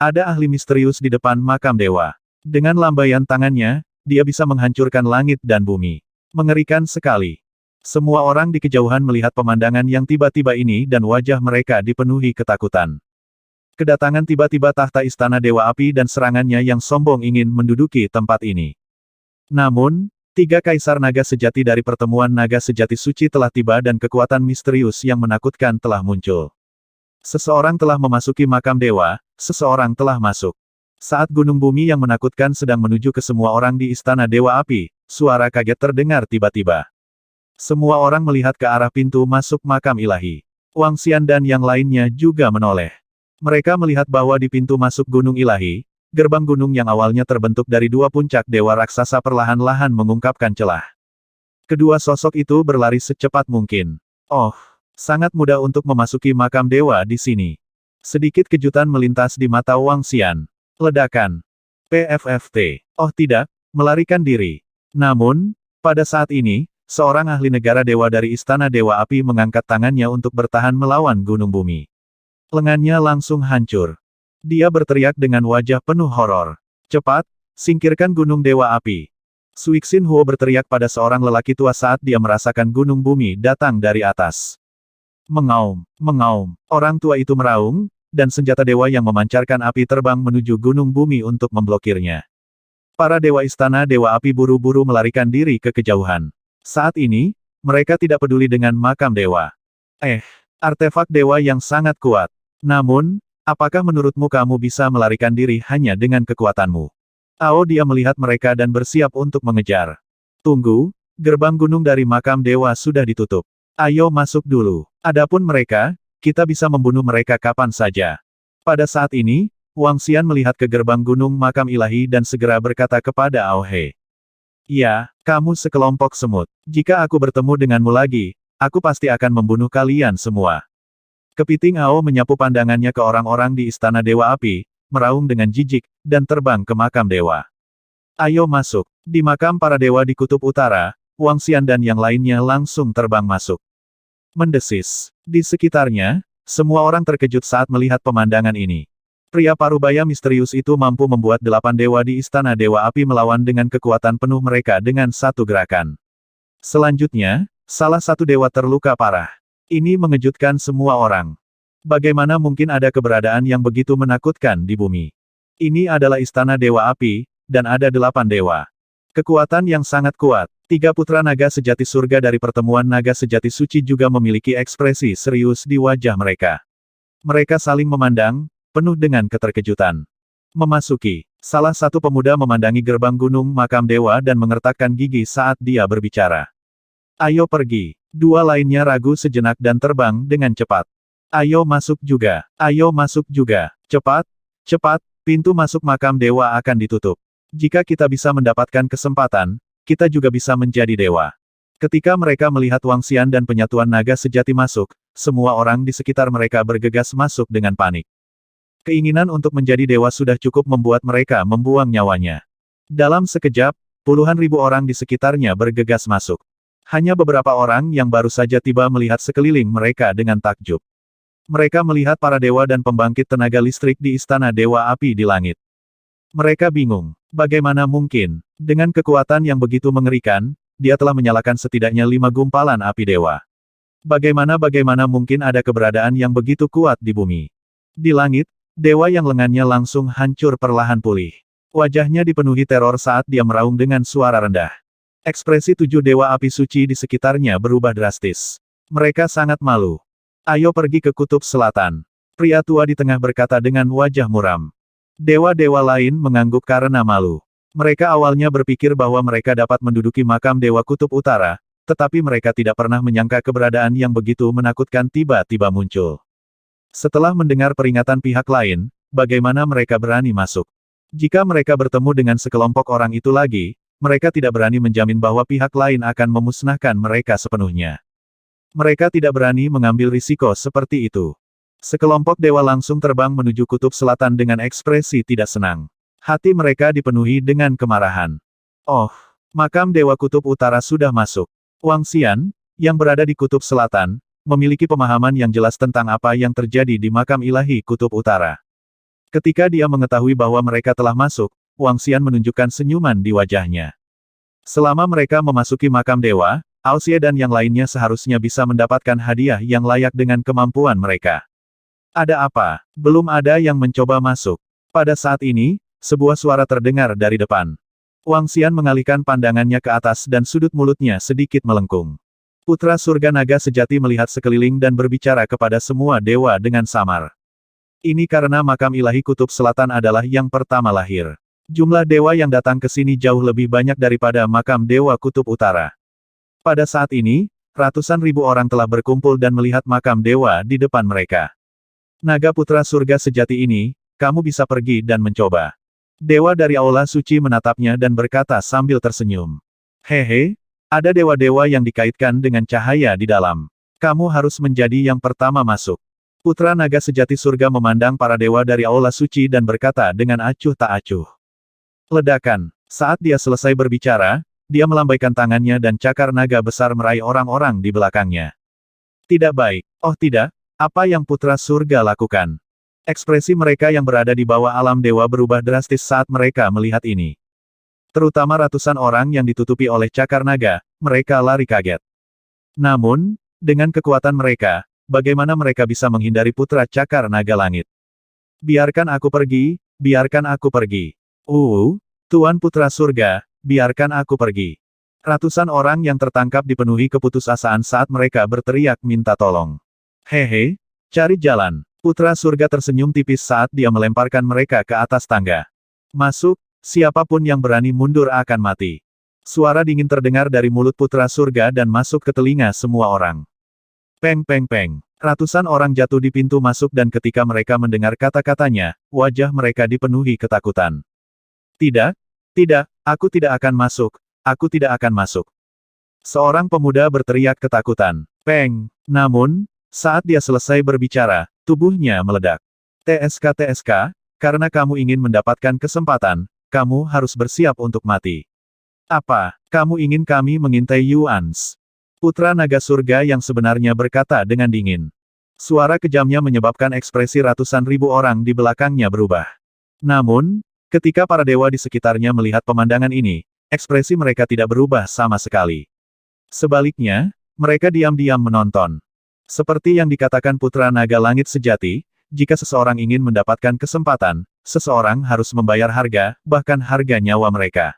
Ada ahli misterius di depan makam dewa. Dengan lambaian tangannya, dia bisa menghancurkan langit dan bumi. Mengerikan sekali. Semua orang di kejauhan melihat pemandangan yang tiba-tiba ini dan wajah mereka dipenuhi ketakutan. Kedatangan tiba-tiba tahta istana Dewa Api dan serangannya yang sombong ingin menduduki tempat ini. Namun, 3 kaisar naga sejati dari pertemuan naga sejati suci telah tiba dan kekuatan misterius yang menakutkan telah muncul. Seseorang telah memasuki makam dewa, seseorang telah masuk. Saat gunung bumi yang menakutkan sedang menuju ke semua orang di istana Dewa Api, suara kaget terdengar tiba-tiba. Semua orang melihat ke arah pintu masuk makam ilahi. Wang Xian dan yang lainnya juga menoleh. Mereka melihat bahwa di pintu masuk gunung ilahi, gerbang gunung yang awalnya terbentuk dari dua puncak dewa raksasa perlahan-lahan mengungkapkan celah. Kedua sosok itu berlari secepat mungkin. Oh, sangat mudah untuk memasuki makam dewa di sini. Sedikit kejutan melintas di mata Wang Xian. Ledakan. PFFT. Oh tidak, melarikan diri. Namun, pada saat ini, seorang ahli negara dewa dari Istana Dewa Api mengangkat tangannya untuk bertahan melawan gunung bumi. Lengannya langsung hancur. Dia berteriak dengan wajah penuh horor. Cepat, singkirkan gunung dewa api. Suixin Huo berteriak pada seorang lelaki tua saat dia merasakan gunung bumi datang dari atas. Mengaum, mengaum. Orang tua itu meraung, dan senjata dewa yang memancarkan api terbang menuju gunung bumi untuk memblokirnya. Para dewa Istana Dewa Api buru-buru melarikan diri ke kejauhan. Saat ini, mereka tidak peduli dengan makam dewa. Artefak dewa yang sangat kuat. Namun, apakah menurutmu kamu bisa melarikan diri hanya dengan kekuatanmu? Dia melihat mereka dan bersiap untuk mengejar. Tunggu, gerbang gunung dari makam dewa sudah ditutup. Ayo masuk dulu. Adapun mereka, kita bisa membunuh mereka kapan saja. Pada saat ini, Wang Xian melihat ke gerbang gunung makam ilahi dan segera berkata kepada Ao He. Ya, kamu sekelompok semut. Jika aku bertemu denganmu lagi, aku pasti akan membunuh kalian semua. Kepiting Ao menyapu pandangannya ke orang-orang di Istana Dewa Api, meraung dengan jijik, dan terbang ke makam dewa. Ayo masuk. Di makam para dewa di kutub utara, Wang Xian dan yang lainnya langsung terbang masuk. Mendesis. Di sekitarnya, semua orang terkejut saat melihat pemandangan ini. Pria parubaya misterius itu mampu membuat 8 dewa di Istana Dewa Api melawan dengan kekuatan penuh mereka dengan satu gerakan. Selanjutnya, salah satu dewa terluka parah. Ini mengejutkan semua orang. Bagaimana mungkin ada keberadaan yang begitu menakutkan di bumi? Ini adalah Istana Dewa Api, dan ada 8 dewa. Kekuatan yang sangat kuat. 3 putra naga sejati surga dari pertemuan naga sejati suci juga memiliki ekspresi serius di wajah mereka. Mereka saling memandang, penuh dengan keterkejutan. Memasuki. Salah satu pemuda memandangi gerbang gunung makam dewa dan mengertakkan gigi saat dia berbicara. Ayo pergi. 2 lainnya ragu sejenak dan terbang dengan cepat. Ayo masuk juga. Ayo masuk juga. Cepat, cepat, pintu masuk makam dewa akan ditutup. Jika kita bisa mendapatkan kesempatan, kita juga bisa menjadi dewa. Ketika mereka melihat Wang Xian dan penyatuan naga sejati masuk, semua orang di sekitar mereka bergegas masuk dengan panik. Keinginan untuk menjadi dewa sudah cukup membuat mereka membuang nyawanya. Dalam sekejap, puluhan ribu orang di sekitarnya bergegas masuk. Hanya beberapa orang yang baru saja tiba melihat sekeliling mereka dengan takjub. Mereka melihat para dewa dan pembangkit tenaga listrik di Istana Dewa Api di langit. Mereka bingung. Bagaimana mungkin? Dengan kekuatan yang begitu mengerikan, dia telah menyalakan setidaknya 5 gumpalan api dewa. Bagaimana mungkin ada keberadaan yang begitu kuat di bumi? Di langit, dewa yang lengannya langsung hancur perlahan pulih. Wajahnya dipenuhi teror saat dia meraung dengan suara rendah. Ekspresi 7 dewa api suci di sekitarnya berubah drastis. Mereka sangat malu. Ayo pergi ke kutub selatan. Pria tua di tengah berkata dengan wajah muram. Dewa-dewa lain mengangguk karena malu. Mereka awalnya berpikir bahwa mereka dapat menduduki makam dewa kutub utara, tetapi mereka tidak pernah menyangka keberadaan yang begitu menakutkan tiba-tiba muncul. Setelah mendengar peringatan pihak lain, bagaimana mereka berani masuk? Jika mereka bertemu dengan sekelompok orang itu lagi, mereka tidak berani menjamin bahwa pihak lain akan memusnahkan mereka sepenuhnya. Mereka tidak berani mengambil risiko seperti itu. Sekelompok dewa langsung terbang menuju kutub selatan dengan ekspresi tidak senang. Hati mereka dipenuhi dengan kemarahan. Oh, makam dewa kutub utara sudah masuk. Wang Xian, yang berada di kutub selatan, memiliki pemahaman yang jelas tentang apa yang terjadi di makam ilahi kutub utara. Ketika dia mengetahui bahwa mereka telah masuk, Wang Xian menunjukkan senyuman di wajahnya. Selama mereka memasuki makam dewa, Ao Xie dan yang lainnya seharusnya bisa mendapatkan hadiah yang layak dengan kemampuan mereka. Ada apa? Belum ada yang mencoba masuk. Pada saat ini, sebuah suara terdengar dari depan. Wang Xian mengalihkan pandangannya ke atas dan sudut mulutnya sedikit melengkung. Putra surga naga sejati melihat sekeliling dan berbicara kepada semua dewa dengan samar. Ini karena makam ilahi kutub selatan adalah yang pertama lahir. Jumlah dewa yang datang ke sini jauh lebih banyak daripada makam dewa kutub utara. Pada saat ini, ratusan ribu orang telah berkumpul dan melihat makam dewa di depan mereka. Naga putra surga sejati ini, kamu bisa pergi dan mencoba. Dewa dari Aula Suci menatapnya dan berkata sambil tersenyum. Hehe, ada dewa-dewa yang dikaitkan dengan cahaya di dalam. Kamu harus menjadi yang pertama masuk. Putra naga sejati surga memandang para dewa dari Aula Suci dan berkata dengan acuh tak acuh. Ledakan. Saat dia selesai berbicara, dia melambaikan tangannya dan cakar naga besar meraih orang-orang di belakangnya. Tidak baik. Oh tidak, apa yang putra surga lakukan? Ekspresi mereka yang berada di bawah alam dewa berubah drastis saat mereka melihat ini. Terutama ratusan orang yang ditutupi oleh cakar naga, mereka lari kaget. Namun, dengan kekuatan mereka, bagaimana mereka bisa menghindari putra cakar naga langit? Biarkan aku pergi, biarkan aku pergi. Tuan putra surga, biarkan aku pergi. Ratusan orang yang tertangkap dipenuhi keputusasaan saat mereka berteriak minta tolong. Hehe, cari jalan. Putra surga tersenyum tipis saat dia melemparkan mereka ke atas tangga. Masuk, siapapun yang berani mundur akan mati. Suara dingin terdengar dari mulut putra surga dan masuk ke telinga semua orang. Peng peng peng. Ratusan orang jatuh di pintu masuk dan ketika mereka mendengar kata-katanya, wajah mereka dipenuhi ketakutan. Tidak, tidak, aku tidak akan masuk, aku tidak akan masuk. Seorang pemuda berteriak ketakutan. Peng. Namun, saat dia selesai berbicara, tubuhnya meledak. TSK, karena kamu ingin mendapatkan kesempatan, kamu harus bersiap untuk mati. Apa, kamu ingin kami mengintai Yuans? Putra naga surga yang sebenarnya berkata dengan dingin. Suara kejamnya menyebabkan ekspresi ratusan ribu orang di belakangnya berubah. Namun, ketika para dewa di sekitarnya melihat pemandangan ini, ekspresi mereka tidak berubah sama sekali. Sebaliknya, mereka diam-diam menonton. Seperti yang dikatakan Putra Naga Langit Sejati, jika seseorang ingin mendapatkan kesempatan, seseorang harus membayar harga, bahkan harga nyawa mereka.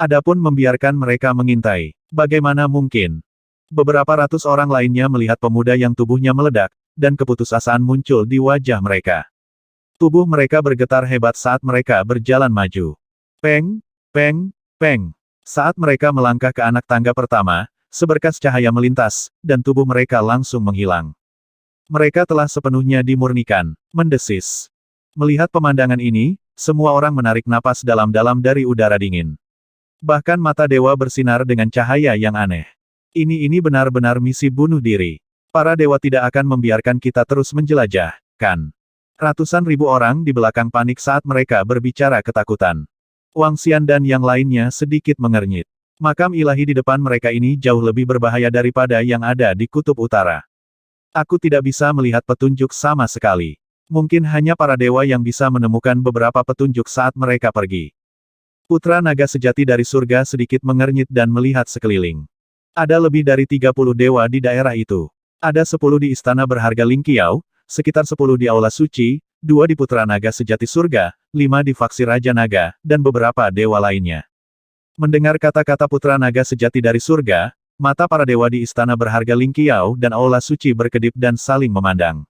Adapun membiarkan mereka mengintai, bagaimana mungkin? Beberapa ratus orang lainnya melihat pemuda yang tubuhnya meledak, dan keputusasaan muncul di wajah mereka. Tubuh mereka bergetar hebat saat mereka berjalan maju. Peng, peng, peng. Saat mereka melangkah ke anak tangga pertama, seberkas cahaya melintas, dan tubuh mereka langsung menghilang. Mereka telah sepenuhnya dimurnikan, mendesis. Melihat pemandangan ini, semua orang menarik napas dalam-dalam dari udara dingin. Bahkan mata dewa bersinar dengan cahaya yang aneh. Ini benar-benar misi bunuh diri. Para dewa tidak akan membiarkan kita terus menjelajah, kan? Ratusan ribu orang di belakang panik saat mereka berbicara ketakutan. Wang Xian dan yang lainnya sedikit mengernyit. Makam ilahi di depan mereka ini jauh lebih berbahaya daripada yang ada di kutub utara. Aku tidak bisa melihat petunjuk sama sekali. Mungkin hanya para dewa yang bisa menemukan beberapa petunjuk saat mereka pergi. Putra naga sejati dari surga sedikit mengernyit dan melihat sekeliling. Ada lebih dari 30 dewa di daerah itu. Ada 10 di istana berharga Ling Qiao, sekitar 10 di Aula Suci, 2 di Putra Naga Sejati Surga, 5 di faksi Raja Naga, dan beberapa dewa lainnya. Mendengar kata-kata Putra Naga Sejati dari surga, mata para dewa di istana berharga Ling Qiao dan Aula Suci berkedip dan saling memandang.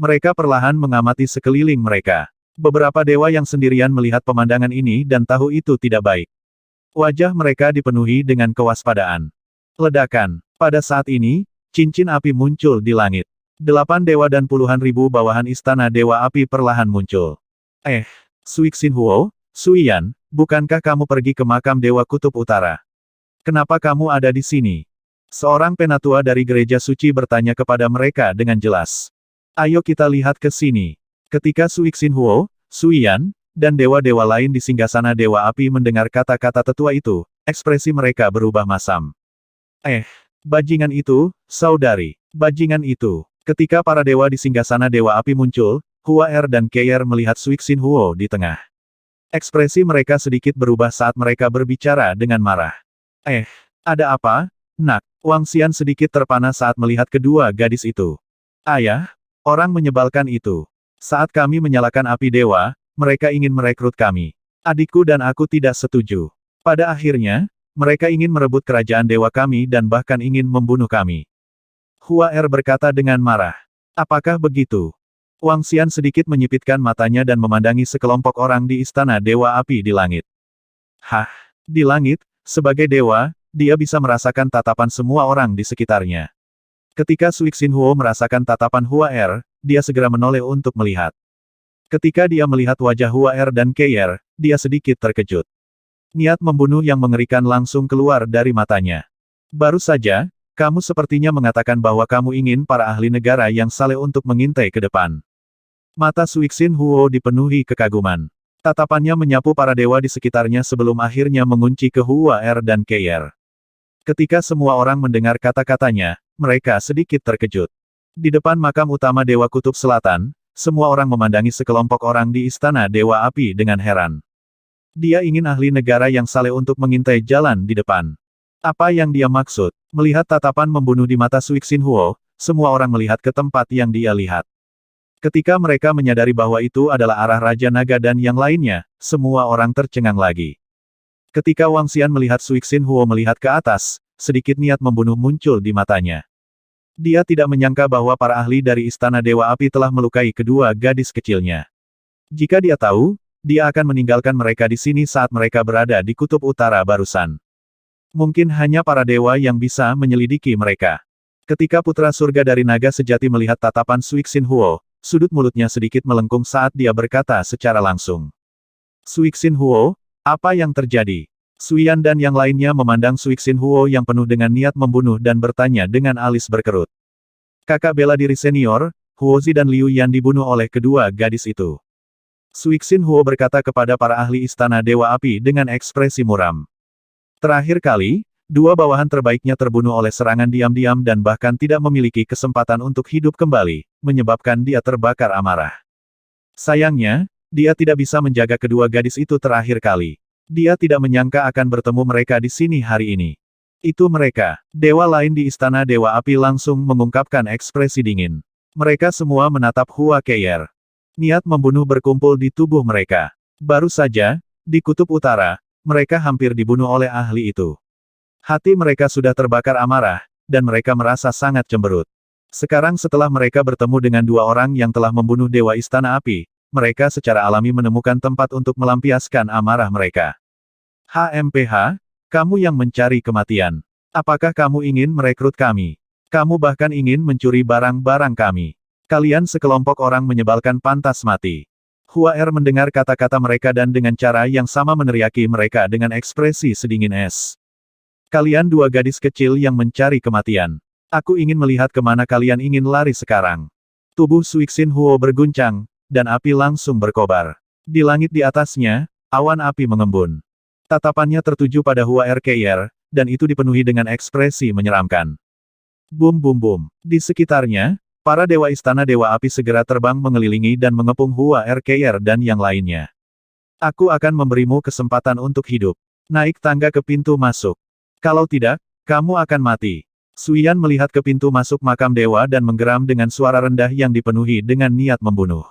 Mereka perlahan mengamati sekeliling mereka. Beberapa dewa yang sendirian melihat pemandangan ini dan tahu itu tidak baik. Wajah mereka dipenuhi dengan kewaspadaan. Ledakan. Pada saat ini, cincin api muncul di langit. 8 dewa dan puluhan ribu bawahan istana dewa api perlahan muncul. Suixin Huo, Suiyan, bukankah kamu pergi ke makam Dewa Kutub Utara? Kenapa kamu ada di sini? Seorang penatua dari gereja suci bertanya kepada mereka dengan jelas. Ayo kita lihat ke sini. Ketika Suixin Huo, Suiyan, dan dewa-dewa lain di singgasana Dewa Api mendengar kata-kata tetua itu, ekspresi mereka berubah masam. Bajingan itu, saudari. Bajingan itu. Ketika para dewa di singgasana Dewa Api muncul, Hua Er dan Keier melihat Suixin Huo di tengah. Ekspresi mereka sedikit berubah saat mereka berbicara dengan marah. Ada apa, nak? Wang Xian sedikit terpana saat melihat kedua gadis itu. Ayah, orang menyebalkan itu. Saat kami menyalakan api dewa, mereka ingin merekrut kami. Adikku dan aku tidak setuju. Pada akhirnya, mereka ingin merebut kerajaan dewa kami dan bahkan ingin membunuh kami. Hua Er berkata dengan marah. Apakah begitu? Wang Xian sedikit menyipitkan matanya dan memandangi sekelompok orang di istana Dewa Api di langit. Di langit, sebagai dewa, dia bisa merasakan tatapan semua orang di sekitarnya. Ketika Suixin Huo merasakan tatapan Hua Er, dia segera menoleh untuk melihat. Ketika dia melihat wajah Hua dan Keier, dia sedikit terkejut. Niat membunuh yang mengerikan langsung keluar dari matanya. Baru saja, kamu sepertinya mengatakan bahwa kamu ingin para ahli negara yang saleh untuk mengintai ke depan. Mata Suixin Huo dipenuhi kekaguman. Tatapannya menyapu para dewa di sekitarnya sebelum akhirnya mengunci ke Hua dan Keier. Ketika semua orang mendengar kata-katanya, mereka sedikit terkejut. Di depan makam utama Dewa Kutub Selatan, semua orang memandangi sekelompok orang di Istana Dewa Api dengan heran. Dia ingin ahli negara yang saleh untuk mengintai jalan di depan. Apa yang dia maksud? Melihat tatapan membunuh di mata Suixin Huo, semua orang melihat ke tempat yang dia lihat. Ketika mereka menyadari bahwa itu adalah arah Raja Naga dan yang lainnya, semua orang tercengang lagi. Ketika Wang Xian melihat Suixin Huo melihat ke atas, sedikit niat membunuh muncul di matanya. Dia tidak menyangka bahwa para ahli dari Istana Dewa Api telah melukai kedua gadis kecilnya. Jika dia tahu, dia akan meninggalkan mereka di sini saat mereka berada di Kutub Utara barusan. Mungkin hanya para dewa yang bisa menyelidiki mereka. Ketika putra surga dari naga sejati melihat tatapan Suixin Huo, sudut mulutnya sedikit melengkung saat dia berkata secara langsung. Suixin Huo, apa yang terjadi? Suyan dan yang lainnya memandang Suixin Huo yang penuh dengan niat membunuh dan bertanya dengan alis berkerut. Kakak bela diri senior, Huozi dan Liu Yan dibunuh oleh kedua gadis itu. Suixin Huo berkata kepada para ahli Istana Dewa Api dengan ekspresi muram. Terakhir kali, dua bawahan terbaiknya terbunuh oleh serangan diam-diam dan bahkan tidak memiliki kesempatan untuk hidup kembali, menyebabkan dia terbakar amarah. Sayangnya, dia tidak bisa menjaga kedua gadis itu terakhir kali. Dia tidak menyangka akan bertemu mereka di sini hari ini. Itu mereka. Dewa lain di Istana Dewa Api langsung mengungkapkan ekspresi dingin. Mereka semua menatap Hua Keier. Niat membunuh berkumpul di tubuh mereka. Baru saja, di Kutub Utara, mereka hampir dibunuh oleh ahli itu. Hati mereka sudah terbakar amarah, dan mereka merasa sangat cemberut. Sekarang setelah mereka bertemu dengan dua orang yang telah membunuh Dewa Istana Api, mereka secara alami menemukan tempat untuk melampiaskan amarah mereka. HMPH, kamu yang mencari kematian. Apakah kamu ingin merekrut kami? Kamu bahkan ingin mencuri barang-barang kami. Kalian sekelompok orang menyebalkan pantas mati. Hua mendengar kata-kata mereka dan dengan cara yang sama meneriaki mereka dengan ekspresi sedingin es. Kalian dua gadis kecil yang mencari kematian. Aku ingin melihat kemana kalian ingin lari sekarang. Tubuh Suixin Huo berguncang, dan api langsung berkobar. Di langit di atasnya, awan api mengembun. Tatapannya tertuju pada Hua Keier, dan itu dipenuhi dengan ekspresi menyeramkan. Bum bum bum. Di sekitarnya, para dewa Istana Dewa Api segera terbang mengelilingi dan mengepung Hua Keier dan yang lainnya. Aku akan memberimu kesempatan untuk hidup. Naik tangga ke pintu masuk. Kalau tidak, kamu akan mati. Suyan melihat ke pintu masuk makam dewa dan menggeram dengan suara rendah yang dipenuhi dengan niat membunuh.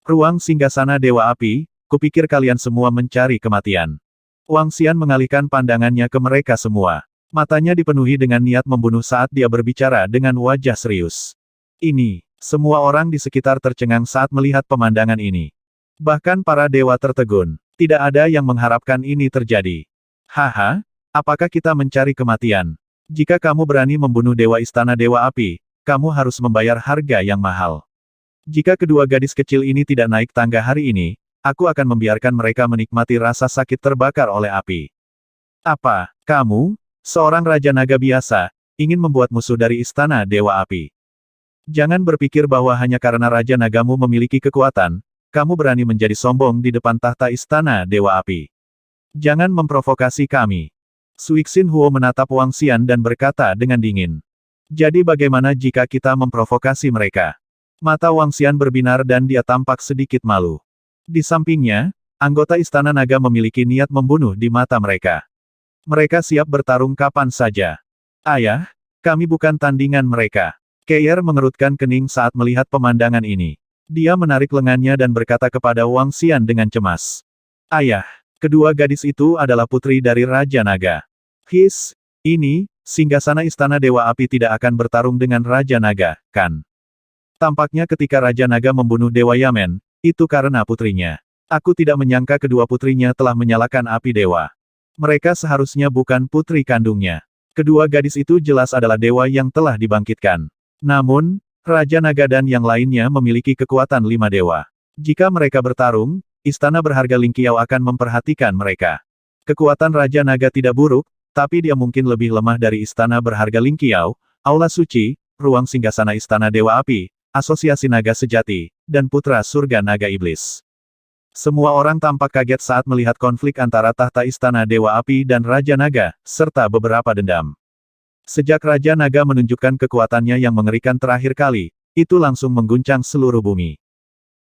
Ruang singgasana Dewa Api, kupikir kalian semua mencari kematian. Wang Xian mengalihkan pandangannya ke mereka semua. Matanya dipenuhi dengan niat membunuh saat dia berbicara dengan wajah serius. Ini, semua orang di sekitar tercengang saat melihat pemandangan ini. Bahkan para dewa tertegun. Tidak ada yang mengharapkan ini terjadi. Haha, apakah kita mencari kematian? Jika kamu berani membunuh Dewa Istana Dewa Api, kamu harus membayar harga yang mahal. Jika kedua gadis kecil ini tidak naik tangga hari ini, aku akan membiarkan mereka menikmati rasa sakit terbakar oleh api. Apa, kamu, seorang Raja Naga biasa, ingin membuat musuh dari Istana Dewa Api? Jangan berpikir bahwa hanya karena Raja Nagamu memiliki kekuatan, kamu berani menjadi sombong di depan tahta Istana Dewa Api. Jangan memprovokasi kami. Suixin Huo menatap Wang Xian dan berkata dengan dingin. Jadi bagaimana jika kita memprovokasi mereka? Mata Wang Xian berbinar dan dia tampak sedikit malu. Di sampingnya, anggota Istana Naga memiliki niat membunuh di mata mereka. Mereka siap bertarung kapan saja. Ayah, kami bukan tandingan mereka. Keier mengerutkan kening saat melihat pemandangan ini. Dia menarik lengannya dan berkata kepada Wang Xian dengan cemas. Ayah, kedua gadis itu adalah putri dari Raja Naga. Ini, singgasana Istana Dewa Api tidak akan bertarung dengan Raja Naga, kan? Tampaknya ketika Raja Naga membunuh Dewa Yamen, itu karena putrinya. Aku tidak menyangka kedua putrinya telah menyalakan api dewa. Mereka seharusnya bukan putri kandungnya. Kedua gadis itu jelas adalah dewa yang telah dibangkitkan. Namun, Raja Naga dan yang lainnya memiliki kekuatan 5 dewa. Jika mereka bertarung, istana berharga Lingqiao akan memperhatikan mereka. Kekuatan Raja Naga tidak buruk, tapi dia mungkin lebih lemah dari istana berharga Lingqiao, Aula Suci, ruang singgasana Istana Dewa Api, Asosiasi Naga Sejati, dan Putra Surga Naga Iblis. Semua orang tampak kaget saat melihat konflik antara tahta Istana Dewa Api dan Raja Naga, serta beberapa dendam. Sejak Raja Naga menunjukkan kekuatannya yang mengerikan terakhir kali, itu langsung mengguncang seluruh bumi.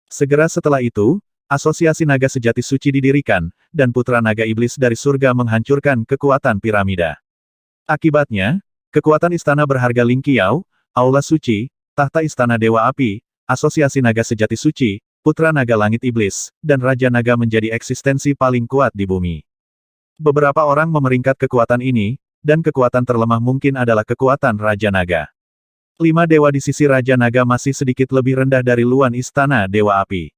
Segera setelah itu, Asosiasi Naga Sejati Suci didirikan, dan Putra Naga Iblis dari surga menghancurkan kekuatan piramida. Akibatnya, kekuatan Istana Berharga Lingqiao, Aula Suci, Tahta Istana Dewa Api, Asosiasi Naga Sejati Suci, Putra Naga Langit Iblis, dan Raja Naga menjadi eksistensi paling kuat di bumi. Beberapa orang memeringkat kekuatan ini, dan kekuatan terlemah mungkin adalah kekuatan Raja Naga. 5 dewa di sisi Raja Naga masih sedikit lebih rendah dari luan Istana Dewa Api.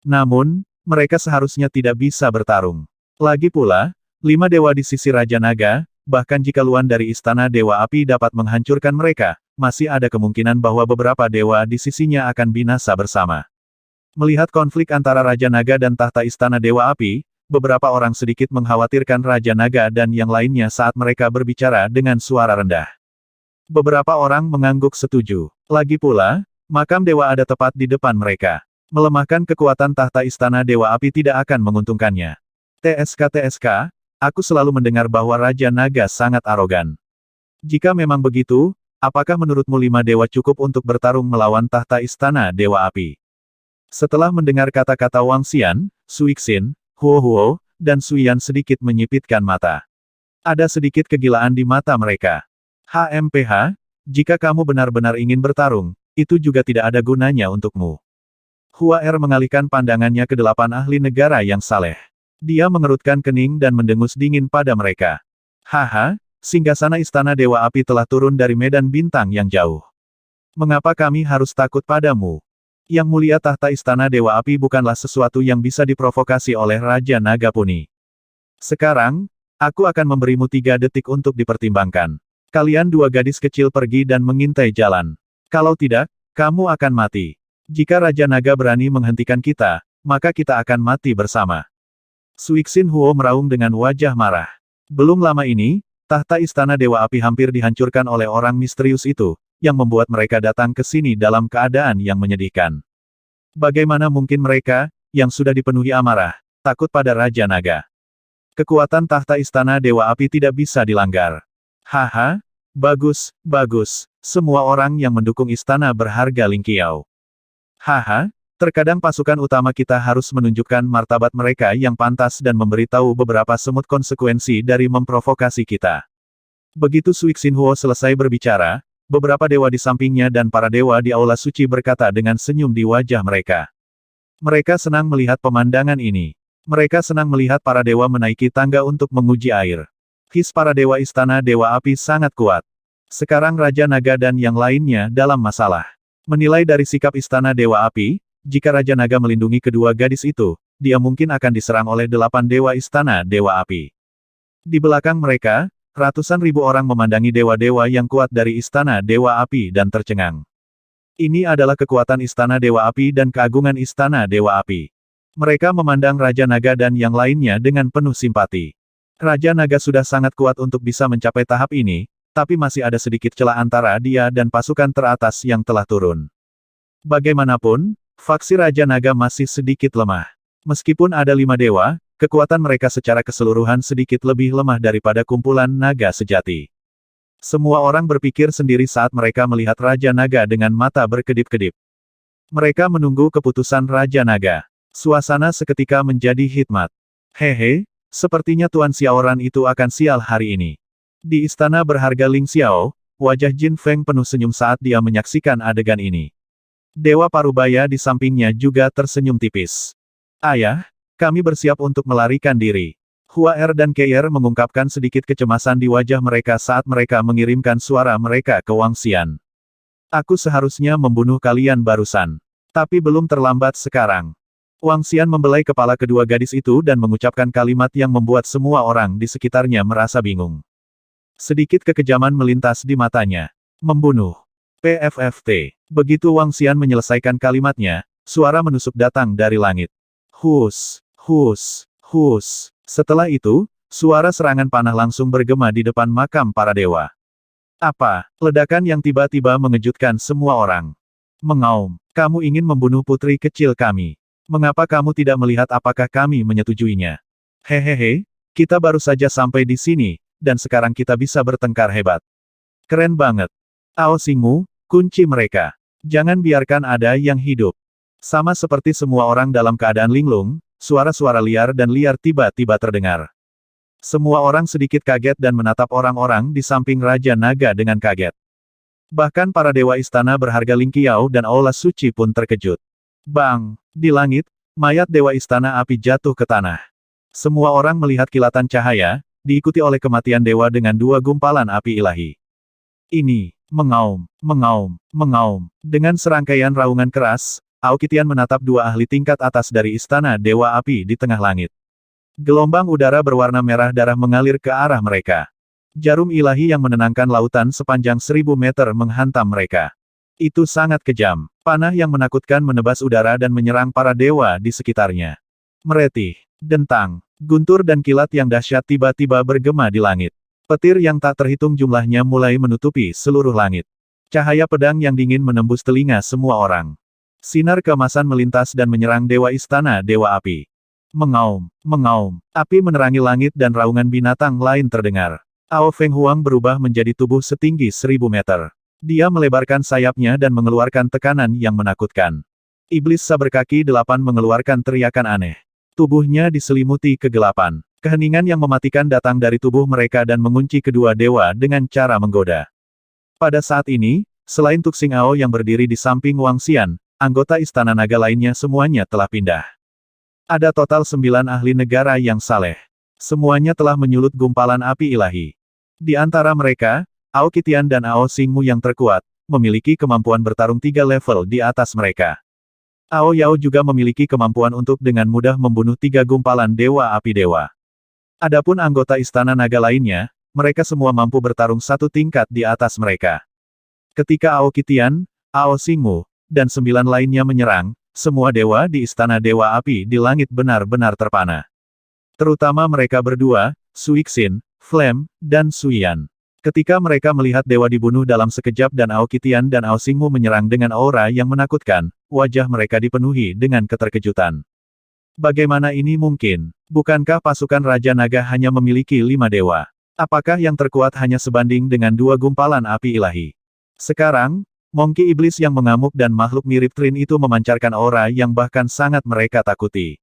Namun, mereka seharusnya tidak bisa bertarung. Lagi pula, 5 dewa di sisi Raja Naga, bahkan jika luan dari Istana Dewa Api dapat menghancurkan mereka, masih ada kemungkinan bahwa beberapa dewa di sisinya akan binasa bersama. Melihat konflik antara Raja Naga dan tahta Istana Dewa Api, beberapa orang sedikit mengkhawatirkan Raja Naga dan yang lainnya saat mereka berbicara dengan suara rendah. Beberapa orang mengangguk setuju. Lagi pula, makam dewa ada tepat di depan mereka. Melemahkan kekuatan tahta Istana Dewa Api tidak akan menguntungkannya. TSK, aku selalu mendengar bahwa Raja Naga sangat arogan. Jika memang begitu, apakah menurutmu 5 dewa cukup untuk bertarung melawan tahta Istana Dewa Api? Setelah mendengar kata-kata Wang Xian, Suixin, Huo, dan Suyan sedikit menyipitkan mata. Ada sedikit kegilaan di mata mereka. HMPH, jika kamu benar-benar ingin bertarung, itu juga tidak ada gunanya untukmu. Hua Er mengalihkan pandangannya ke 8 ahli negara yang saleh. Dia mengerutkan kening dan mendengus dingin pada mereka. Haha, singgasana Istana Dewa Api telah turun dari medan bintang yang jauh. Mengapa kami harus takut padamu? Yang mulia tahta Istana Dewa Api bukanlah sesuatu yang bisa diprovokasi oleh Raja Naga Puni. Sekarang, aku akan memberimu 3 detik untuk dipertimbangkan. Kalian 2 gadis kecil pergi dan mengintai jalan. Kalau tidak, kamu akan mati. Jika Raja Naga berani menghentikan kita, maka kita akan mati bersama. Suixin Huo meraung dengan wajah marah. Belum lama ini, tahta Istana Dewa Api hampir dihancurkan oleh orang misterius itu, yang membuat mereka datang ke sini dalam keadaan yang menyedihkan. Bagaimana mungkin mereka, yang sudah dipenuhi amarah, takut pada Raja Naga? Kekuatan tahta Istana Dewa Api tidak bisa dilanggar. Haha, bagus, semua orang yang mendukung Istana Berharga Lingqiao. Haha, terkadang pasukan utama kita harus menunjukkan martabat mereka yang pantas dan memberitahu beberapa semut konsekuensi dari memprovokasi kita. Begitu Suixin Huo selesai berbicara, beberapa dewa di sampingnya dan para dewa di Aula Suci berkata dengan senyum di wajah mereka. Mereka senang melihat pemandangan ini. Mereka senang melihat para dewa menaiki tangga untuk menguji air. His para dewa Istana Dewa Api sangat kuat. Sekarang Raja Naga dan yang lainnya dalam masalah. Menilai dari sikap Istana Dewa Api, jika Raja Naga melindungi kedua gadis itu, dia mungkin akan diserang oleh 8 dewa Istana Dewa Api. Di belakang mereka, ratusan ribu orang memandangi dewa-dewa yang kuat dari Istana Dewa Api dan tercengang. Ini adalah kekuatan Istana Dewa Api dan keagungan Istana Dewa Api. Mereka memandang Raja Naga dan yang lainnya dengan penuh simpati. Raja Naga sudah sangat kuat untuk bisa mencapai tahap ini, tapi masih ada sedikit celah antara dia dan pasukan teratas yang telah turun. Bagaimanapun, faksi Raja Naga masih sedikit lemah. Meskipun ada 5 dewa, kekuatan mereka secara keseluruhan sedikit lebih lemah daripada kumpulan naga sejati. Semua orang berpikir sendiri saat mereka melihat Raja Naga dengan mata berkedip-kedip. Mereka menunggu keputusan Raja Naga. Suasana seketika menjadi hikmat. Hehe, sepertinya Tuan Xiaoran itu akan sial hari ini. Di Istana Berharga Ling Xiao, wajah Jin Feng penuh senyum saat dia menyaksikan adegan ini. Dewa Parubaya di sampingnya juga tersenyum tipis. Ayah, kami bersiap untuk melarikan diri. Hua Er dan Keier mengungkapkan sedikit kecemasan di wajah mereka saat mereka mengirimkan suara mereka ke Wang Xian. Aku seharusnya membunuh kalian barusan. Tapi belum terlambat sekarang. Wang Xian membelai kepala kedua gadis itu dan mengucapkan kalimat yang membuat semua orang di sekitarnya merasa bingung. Sedikit kekejaman melintas di matanya. Membunuh. PFFT. Begitu Wang Xian menyelesaikan kalimatnya, suara menusuk datang dari langit. Hus, hus, hus. Setelah itu, suara serangan panah langsung bergema di depan makam para dewa. Apa? Ledakan yang tiba-tiba mengejutkan semua orang. Mengaum, kamu ingin membunuh putri kecil kami. Mengapa kamu tidak melihat apakah kami menyetujuinya? Hehehe, kita baru saja sampai di sini, dan sekarang kita bisa bertengkar hebat. Keren banget. Ao Xingmu, kunci mereka. Jangan biarkan ada yang hidup. Sama seperti semua orang dalam keadaan linglung, suara-suara liar dan liar tiba-tiba terdengar. Semua orang sedikit kaget dan menatap orang-orang di samping Raja Naga dengan kaget. Bahkan para dewa istana berharga Ling Qiao dan Aula Suci pun terkejut. Bang! Di langit, mayat dewa istana api jatuh ke tanah. Semua orang melihat kilatan cahaya, diikuti oleh kematian dewa dengan 2 gumpalan api ilahi. Ini, mengaum, mengaum, mengaum. Dengan serangkaian raungan keras, Aokitian menatap 2 ahli tingkat atas dari istana dewa api di tengah langit. Gelombang udara berwarna merah darah mengalir ke arah mereka. Jarum ilahi yang menenangkan lautan sepanjang 1000 meter menghantam mereka. Itu sangat kejam. Panah yang menakutkan menebas udara dan menyerang para dewa di sekitarnya. Meretih, dentang, guntur dan kilat yang dahsyat tiba-tiba bergema di langit. Petir yang tak terhitung jumlahnya mulai menutupi seluruh langit. Cahaya pedang yang dingin menembus telinga semua orang. Sinar keemasan melintas dan menyerang dewa istana dewa api. Mengaum, mengaum, api menerangi langit dan raungan binatang lain terdengar. Ao Feng Huang berubah menjadi tubuh setinggi 1000 meter. Dia melebarkan sayapnya dan mengeluarkan tekanan yang menakutkan. Iblis saber kaki 8 mengeluarkan teriakan aneh. Tubuhnya diselimuti kegelapan. Keheningan yang mematikan datang dari tubuh mereka dan mengunci kedua dewa dengan cara menggoda. Pada saat ini, selain Tuxing Ao yang berdiri di samping Wang Xian, anggota Istana Naga lainnya semuanya telah pindah. Ada total 9 ahli negara yang saleh. Semuanya telah menyulut gumpalan api ilahi. Di antara mereka, Aokitian dan Ao Xingmu yang terkuat, memiliki kemampuan bertarung 3 level di atas mereka. Ao Yao juga memiliki kemampuan untuk dengan mudah membunuh 3 gumpalan dewa api dewa. Adapun anggota Istana Naga lainnya, mereka semua mampu bertarung 1 tingkat di atas mereka. Ketika Aokitian, Ao Xingmu, dan 9 lainnya menyerang, semua dewa di Istana Dewa Api di langit benar-benar terpana. Terutama mereka berdua, Suixin, Flame, dan Suyan. Ketika mereka melihat dewa dibunuh dalam sekejap dan Aokitian dan Ao Xingmu menyerang dengan aura yang menakutkan, wajah mereka dipenuhi dengan keterkejutan. Bagaimana ini mungkin? Bukankah pasukan Raja Naga hanya memiliki 5 dewa? Apakah yang terkuat hanya sebanding dengan 2 gumpalan api ilahi? Sekarang, Monkey Iblis yang mengamuk dan makhluk mirip Trin itu memancarkan aura yang bahkan sangat mereka takuti.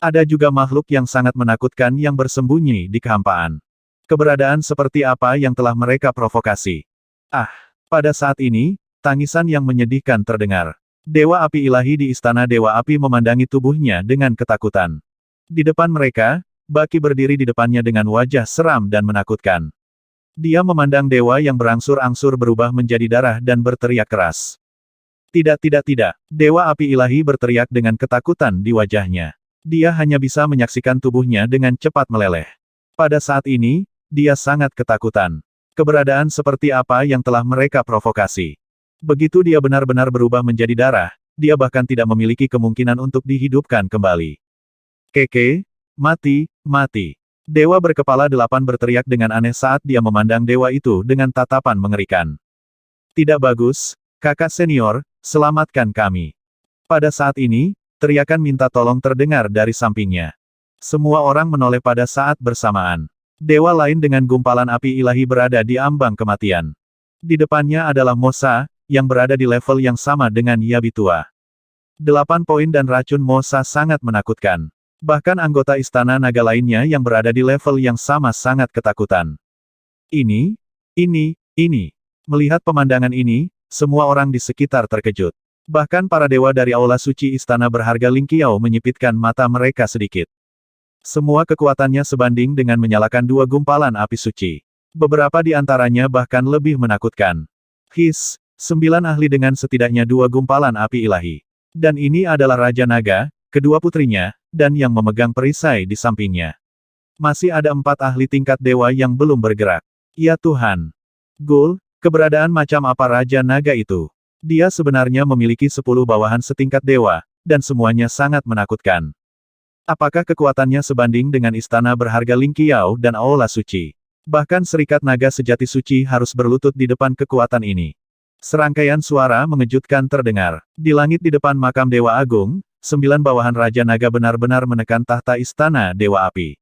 Ada juga makhluk yang sangat menakutkan yang bersembunyi di kehampaan. Keberadaan seperti apa yang telah mereka provokasi? Ah! Pada saat ini, tangisan yang menyedihkan terdengar. Dewa api ilahi di Istana Dewa Api memandangi tubuhnya dengan ketakutan. Di depan mereka, Baki berdiri di depannya dengan wajah seram dan menakutkan. Dia memandang dewa yang berangsur-angsur berubah menjadi darah dan berteriak keras. Tidak. Dewa api ilahi berteriak dengan ketakutan di wajahnya. Dia hanya bisa menyaksikan tubuhnya dengan cepat meleleh. Pada saat ini, dia sangat ketakutan. Keberadaan seperti apa yang telah mereka provokasi. Begitu dia benar-benar berubah menjadi darah, dia bahkan tidak memiliki kemungkinan untuk dihidupkan kembali. Keke, mati, mati. Dewa berkepala 8 berteriak dengan aneh saat dia memandang dewa itu dengan tatapan mengerikan. Tidak bagus, kakak senior, selamatkan kami. Pada saat ini, teriakan minta tolong terdengar dari sampingnya. Semua orang menoleh pada saat bersamaan. Dewa lain dengan gumpalan api ilahi berada di ambang kematian. Di depannya adalah Mosa, yang berada di level yang sama dengan Yabitua. 8 poin dan racun Mosa sangat menakutkan. Bahkan anggota Istana Naga lainnya yang berada di level yang sama sangat ketakutan. Ini. Melihat pemandangan ini, semua orang di sekitar terkejut. Bahkan para dewa dari Aula Suci Istana Berharga Ling Qiao menyipitkan mata mereka sedikit. Semua kekuatannya sebanding dengan menyalakan 2 gumpalan api suci. Beberapa di antaranya bahkan lebih menakutkan. 9 ahli dengan setidaknya 2 gumpalan api ilahi. Dan ini adalah Raja Naga, kedua putrinya, dan yang memegang perisai di sampingnya. Masih ada 4 ahli tingkat dewa yang belum bergerak. Ya Tuhan! Gul, keberadaan macam apa Raja Naga itu? Dia sebenarnya memiliki 10 bawahan setingkat dewa, dan semuanya sangat menakutkan. Apakah kekuatannya sebanding dengan istana berharga Ling Qiao dan Aula Suci? Bahkan serikat naga sejati suci harus berlutut di depan kekuatan ini. Serangkaian suara mengejutkan terdengar. Di langit di depan makam Dewa Agung, 9 bawahan Raja Naga benar-benar menekan tahta istana Dewa Api.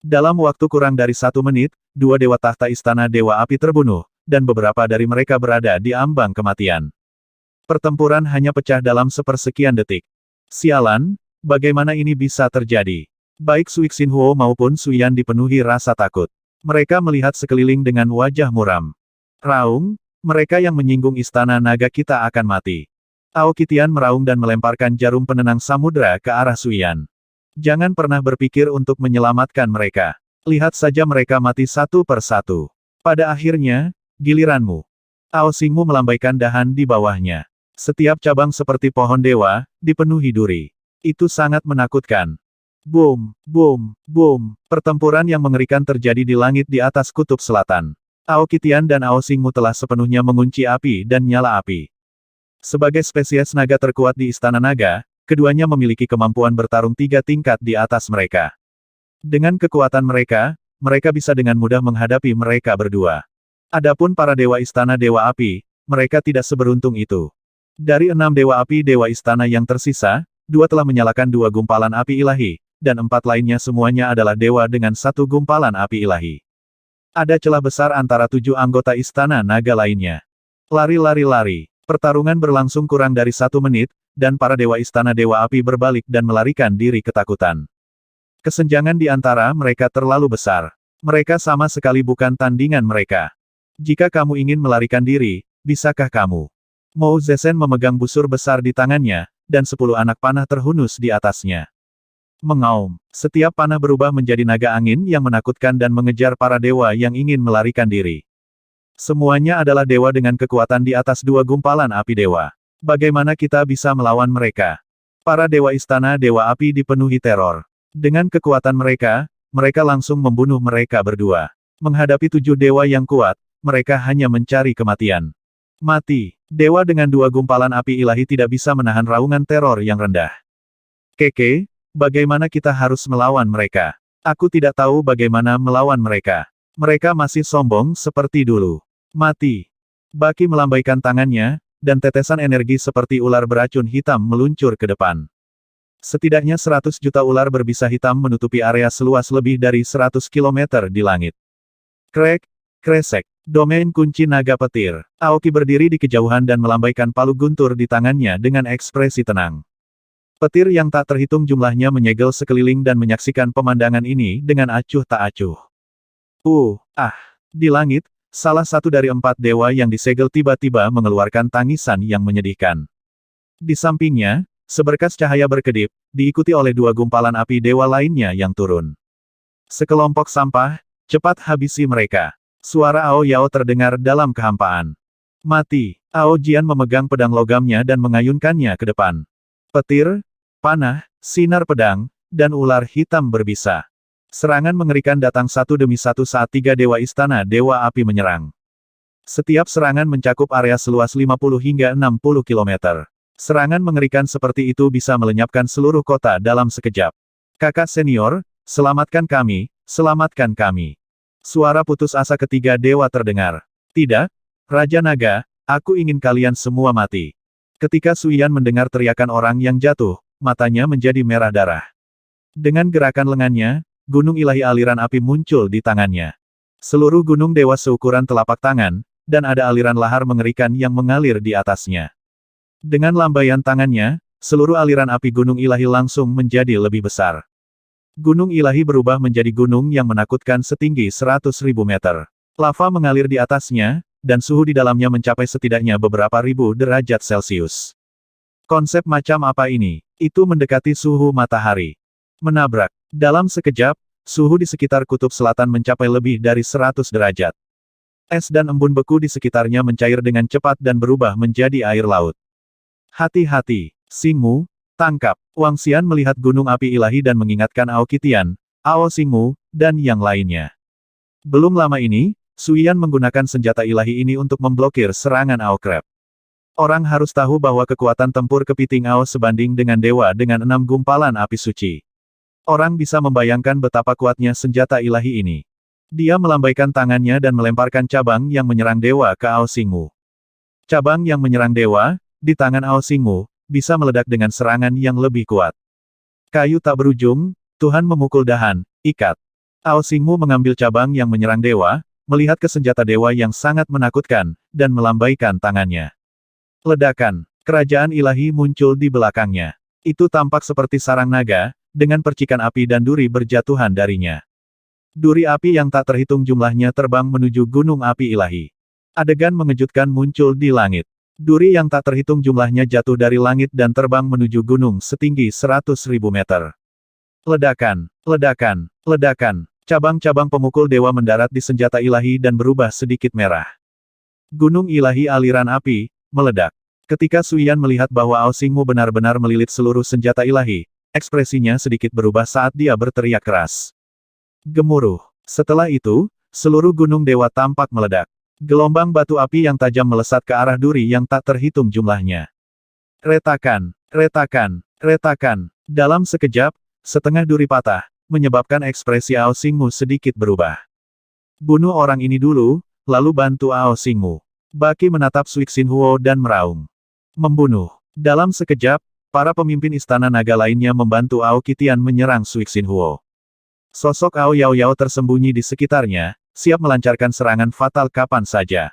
Dalam waktu kurang dari 1 menit, 2 dewa tahta istana Dewa Api terbunuh, dan beberapa dari mereka berada di ambang kematian. Pertempuran hanya pecah dalam sepersekian detik. Sialan, bagaimana ini bisa terjadi? Baik Sui Xinhuo maupun Suyan dipenuhi rasa takut. Mereka melihat sekeliling dengan wajah muram. Raung, mereka yang menyinggung istana naga kita akan mati. Aoki Tian meraung dan melemparkan jarum penenang samudera ke arah Suyan. Jangan pernah berpikir untuk menyelamatkan mereka. Lihat saja mereka mati satu per satu. Pada akhirnya, giliranmu. Ao Xingmu melambaikan dahan di bawahnya. Setiap cabang seperti pohon dewa, dipenuhi duri. Itu sangat menakutkan. Boom, boom, boom. Pertempuran yang mengerikan terjadi di langit di atas kutub selatan. Aoki Tian dan Ao Xingmu telah sepenuhnya mengunci api dan nyala api. Sebagai spesies naga terkuat di Istana Naga, keduanya memiliki kemampuan bertarung 3 tingkat di atas mereka. Dengan kekuatan mereka, mereka bisa dengan mudah menghadapi mereka berdua. Adapun para dewa Istana Dewa Api, mereka tidak seberuntung itu. Dari 6 dewa api dewa istana yang tersisa, 2 telah menyalakan 2 gumpalan api ilahi, dan 4 lainnya semuanya adalah dewa dengan 1 gumpalan api ilahi. Ada celah besar antara 7 anggota istana naga lainnya. Lari-lari-lari. Pertarungan berlangsung kurang dari 1 menit, dan para dewa istana dewa api berbalik dan melarikan diri ketakutan. Kesenjangan di antara mereka terlalu besar. Mereka sama sekali bukan tandingan mereka. Jika kamu ingin melarikan diri, bisakah kamu? Mou Zesen memegang busur besar di tangannya, dan 10 anak panah terhunus di atasnya. Mengaum. Setiap panah berubah menjadi naga angin yang menakutkan dan mengejar para dewa yang ingin melarikan diri. Semuanya adalah dewa dengan kekuatan di atas 2 gumpalan api dewa. Bagaimana kita bisa melawan mereka? Para dewa istana dewa api dipenuhi teror. Dengan kekuatan mereka, mereka langsung membunuh mereka berdua. Menghadapi 7 dewa yang kuat, mereka hanya mencari kematian. Mati. Dewa dengan 2 gumpalan api ilahi tidak bisa menahan raungan teror yang rendah. Keke, bagaimana kita harus melawan mereka? Aku tidak tahu bagaimana melawan mereka. Mereka masih sombong seperti dulu. Mati. Baki melambaikan tangannya, dan tetesan energi seperti ular beracun hitam meluncur ke depan. Setidaknya 100 juta ular berbisa hitam menutupi area seluas lebih dari 100 km di langit. Krek, kresek. Domain kunci naga petir. Aoki berdiri di kejauhan dan melambaikan palu guntur di tangannya dengan ekspresi tenang. Petir yang tak terhitung jumlahnya menyegel sekeliling dan menyaksikan pemandangan ini dengan acuh tak acuh. Di langit, salah satu dari 4 dewa yang disegel tiba-tiba mengeluarkan tangisan yang menyedihkan. Di sampingnya, seberkas cahaya berkedip, diikuti oleh 2 gumpalan api dewa lainnya yang turun. Sekelompok sampah, cepat habisi mereka. Suara Ao Yao terdengar dalam kehampaan. Mati. Ao Jian memegang pedang logamnya dan mengayunkannya ke depan. Petir, panah, sinar pedang, dan ular hitam berbisa. Serangan mengerikan datang satu demi satu saat 3 dewa istana dewa api menyerang. Setiap serangan mencakup area seluas 50 hingga 60 km. Serangan mengerikan seperti itu bisa melenyapkan seluruh kota dalam sekejap. Kakak senior, selamatkan kami, selamatkan kami. Suara putus asa ketiga dewa terdengar. Tidak, Raja Naga, aku ingin kalian semua mati. Ketika Suyan mendengar teriakan orang yang jatuh, matanya menjadi merah darah. Dengan gerakan lengannya, gunung ilahi aliran api muncul di tangannya. Seluruh gunung dewa seukuran telapak tangan, dan ada aliran lahar mengerikan yang mengalir di atasnya. Dengan lambaian tangannya, seluruh aliran api gunung ilahi langsung menjadi lebih besar. Gunung ilahi berubah menjadi gunung yang menakutkan setinggi 100.000 meter. Lava mengalir di atasnya, dan suhu di dalamnya mencapai setidaknya beberapa ribu derajat Celcius. Konsep macam apa ini? Itu mendekati suhu matahari. Menabrak. Dalam sekejap, suhu di sekitar kutub selatan mencapai lebih dari 100 derajat. Es dan embun beku di sekitarnya mencair dengan cepat dan berubah menjadi air laut. Hati-hati, Xingmu. Tangkap. Wang Xian melihat gunung api ilahi dan mengingatkan Aoki Tian, Ao Xingmu, dan yang lainnya. Belum lama ini, Suyan menggunakan senjata ilahi ini untuk memblokir serangan Ao Crab. Orang harus tahu bahwa kekuatan tempur kepiting Ao sebanding dengan dewa dengan 6 gumpalan api suci. Orang bisa membayangkan betapa kuatnya senjata ilahi ini. Dia melambaikan tangannya dan melemparkan cabang yang menyerang dewa ke Ao Xingmu. Cabang yang menyerang dewa, di tangan Ao Xingmu, bisa meledak dengan serangan yang lebih kuat. Kayu tak berujung, Tuhan memukul dahan, ikat. Ao Xingmu mengambil cabang yang menyerang dewa, melihat ke senjata dewa yang sangat menakutkan, dan melambaikan tangannya. Ledakan, kerajaan ilahi muncul di belakangnya. Itu tampak seperti sarang naga, dengan percikan api dan duri berjatuhan darinya. Duri api yang tak terhitung jumlahnya terbang menuju gunung api ilahi. Adegan mengejutkan muncul di langit. Duri yang tak terhitung jumlahnya jatuh dari langit dan terbang menuju gunung setinggi 100.000 meter. Ledakan, ledakan, ledakan. Cabang-cabang pemukul dewa mendarat di senjata ilahi dan berubah sedikit merah. Gunung ilahi aliran api, meledak. Ketika Suyan melihat bahwa Ao Xingmu benar-benar melilit seluruh senjata ilahi, ekspresinya sedikit berubah saat dia berteriak keras. Gemuruh. Setelah itu, seluruh gunung dewa tampak meledak. Gelombang batu api yang tajam melesat ke arah duri yang tak terhitung jumlahnya. Retakan, retakan, retakan. Dalam sekejap, setengah duri patah, menyebabkan ekspresi Ao Xingmu sedikit berubah. Bunuh orang ini dulu, lalu bantu Ao Xingmu. Baki menatap Sui Xinhuo dan meraung. Membunuh. Dalam sekejap, para pemimpin istana naga lainnya membantu Ao Qitian menyerang Sui Xinhuo. Sosok Ao Yaoyao tersembunyi di sekitarnya, siap melancarkan serangan fatal kapan saja.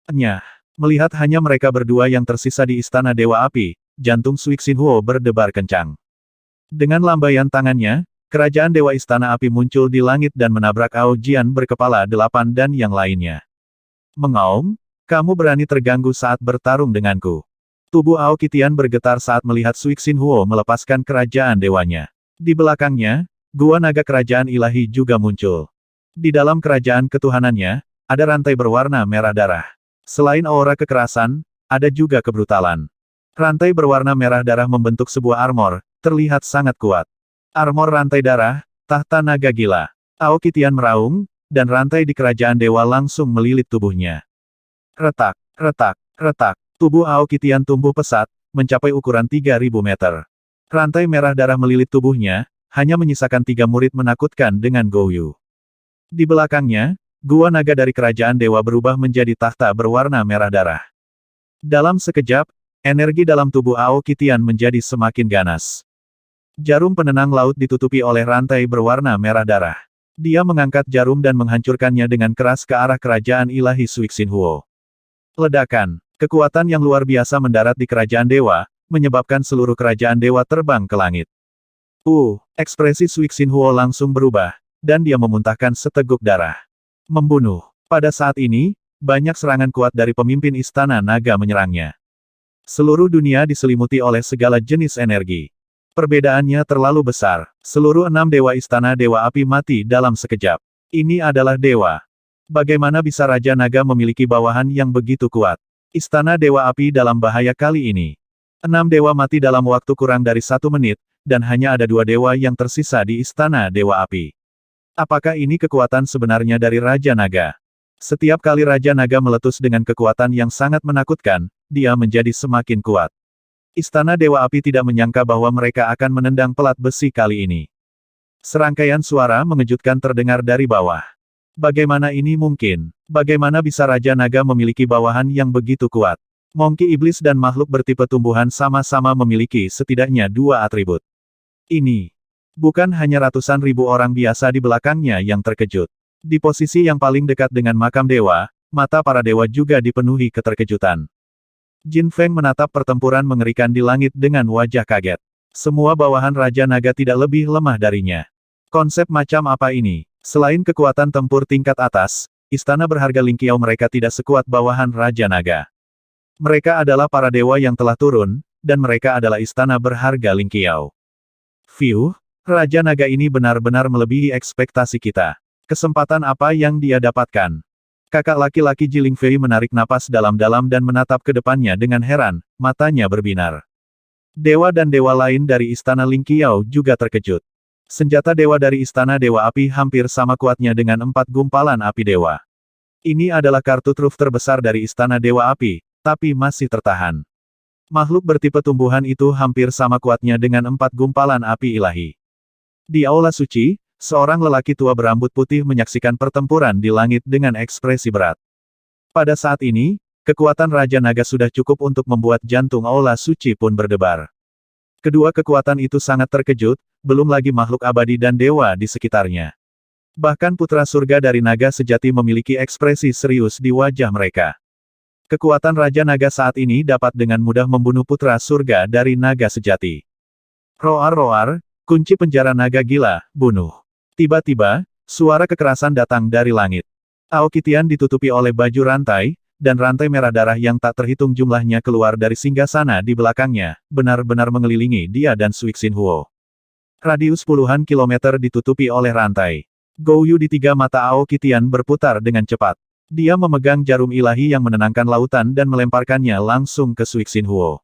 Nyah. Melihat hanya mereka berdua yang tersisa di istana Dewa Api, jantung Sui Xinhuo berdebar kencang. Dengan lambaian tangannya, kerajaan Dewa Istana Api muncul di langit dan menabrak Ao Jian berkepala 8 dan yang lainnya. Mengaum, kamu berani terganggu saat bertarung denganku. Tubuh Ao Qitian bergetar saat melihat Sui Xinhuo melepaskan kerajaan dewanya. Di belakangnya, gua naga kerajaan ilahi juga muncul. Di dalam kerajaan ketuhanannya, ada rantai berwarna merah darah. Selain aura kekerasan, ada juga kebrutalan. Rantai berwarna merah darah membentuk sebuah armor, terlihat sangat kuat. Armor rantai darah, tahta naga gila. Ao Qitian meraung, dan rantai di kerajaan dewa langsung melilit tubuhnya. Retak, retak, retak. Tubuh Ao Qitian tumbuh pesat, mencapai ukuran 3.000 meter. Rantai merah darah melilit tubuhnya, hanya menyisakan 3 murid menakutkan dengan Gouyu. Di belakangnya, gua naga dari kerajaan dewa berubah menjadi tahta berwarna merah darah. Dalam sekejap, energi dalam tubuh Ao Qitian menjadi semakin ganas. Jarum penenang laut ditutupi oleh rantai berwarna merah darah. Dia mengangkat jarum dan menghancurkannya dengan keras ke arah kerajaan ilahi Sui Xinhuo. Ledakan. Kekuatan yang luar biasa mendarat di kerajaan dewa, menyebabkan seluruh kerajaan dewa terbang ke langit. Ekspresi Sui Xinhuo langsung berubah, dan dia memuntahkan seteguk darah. Membunuh. Pada saat ini, banyak serangan kuat dari pemimpin istana naga menyerangnya. Seluruh dunia diselimuti oleh segala jenis energi. Perbedaannya terlalu besar. Seluruh 6 dewa istana dewa api mati dalam sekejap. Ini adalah dewa. Bagaimana bisa Raja Naga memiliki bawahan yang begitu kuat? Istana Dewa Api dalam bahaya kali ini. 6 dewa mati dalam waktu kurang dari 1 menit, dan hanya ada 2 dewa yang tersisa di Istana Dewa Api. Apakah ini kekuatan sebenarnya dari Raja Naga? Setiap kali Raja Naga meletus dengan kekuatan yang sangat menakutkan, dia menjadi semakin kuat. Istana Dewa Api tidak menyangka bahwa mereka akan menendang pelat besi kali ini. Serangkaian suara mengejutkan terdengar dari bawah. Bagaimana ini mungkin? Bagaimana bisa Raja Naga memiliki bawahan yang begitu kuat? Monkey iblis dan makhluk bertipe tumbuhan sama-sama memiliki setidaknya 2 atribut. Ini bukan hanya ratusan ribu orang biasa di belakangnya yang terkejut. Di posisi yang paling dekat dengan makam dewa, mata para dewa juga dipenuhi keterkejutan. Jin Feng menatap pertempuran mengerikan di langit dengan wajah kaget. Semua bawahan Raja Naga tidak lebih lemah darinya. Konsep macam apa ini? Selain kekuatan tempur tingkat atas, istana berharga Lingqiao mereka tidak sekuat bawahan Raja Naga. Mereka adalah para dewa yang telah turun, dan mereka adalah istana berharga Lingqiao. Raja Naga ini benar-benar melebihi ekspektasi kita. Kesempatan apa yang dia dapatkan? Kakak laki-laki Jiling Fei menarik napas dalam-dalam dan menatap ke depannya dengan heran, matanya berbinar. Dewa dan dewa lain dari istana Lingqiao juga terkejut. Senjata dewa dari Istana Dewa Api hampir sama kuatnya dengan 4 gumpalan api dewa. Ini adalah kartu truf terbesar dari Istana Dewa Api, tapi masih tertahan. Makhluk bertipe tumbuhan itu hampir sama kuatnya dengan 4 gumpalan api ilahi. Di aula suci, seorang lelaki tua berambut putih menyaksikan pertempuran di langit dengan ekspresi berat. Pada saat ini, kekuatan Raja Naga sudah cukup untuk membuat jantung aula suci pun berdebar. Kedua kekuatan itu sangat terkejut, belum lagi makhluk abadi dan dewa di sekitarnya. Bahkan putra surga dari naga sejati memiliki ekspresi serius di wajah mereka. Kekuatan Raja Naga saat ini dapat dengan mudah membunuh putra surga dari naga sejati. Roar-roar, kunci penjara naga gila, bunuh. Tiba-tiba, suara kekerasan datang dari langit. Aokitian ditutupi oleh baju rantai, dan rantai merah darah yang tak terhitung jumlahnya keluar dari singgasana di belakangnya, benar-benar mengelilingi dia dan Suixinhuo. Radius puluhan kilometer ditutupi oleh rantai. Gouyu di tiga mata Aokitian berputar dengan cepat. Dia memegang jarum ilahi yang menenangkan lautan dan melemparkannya langsung ke Suixinhuo.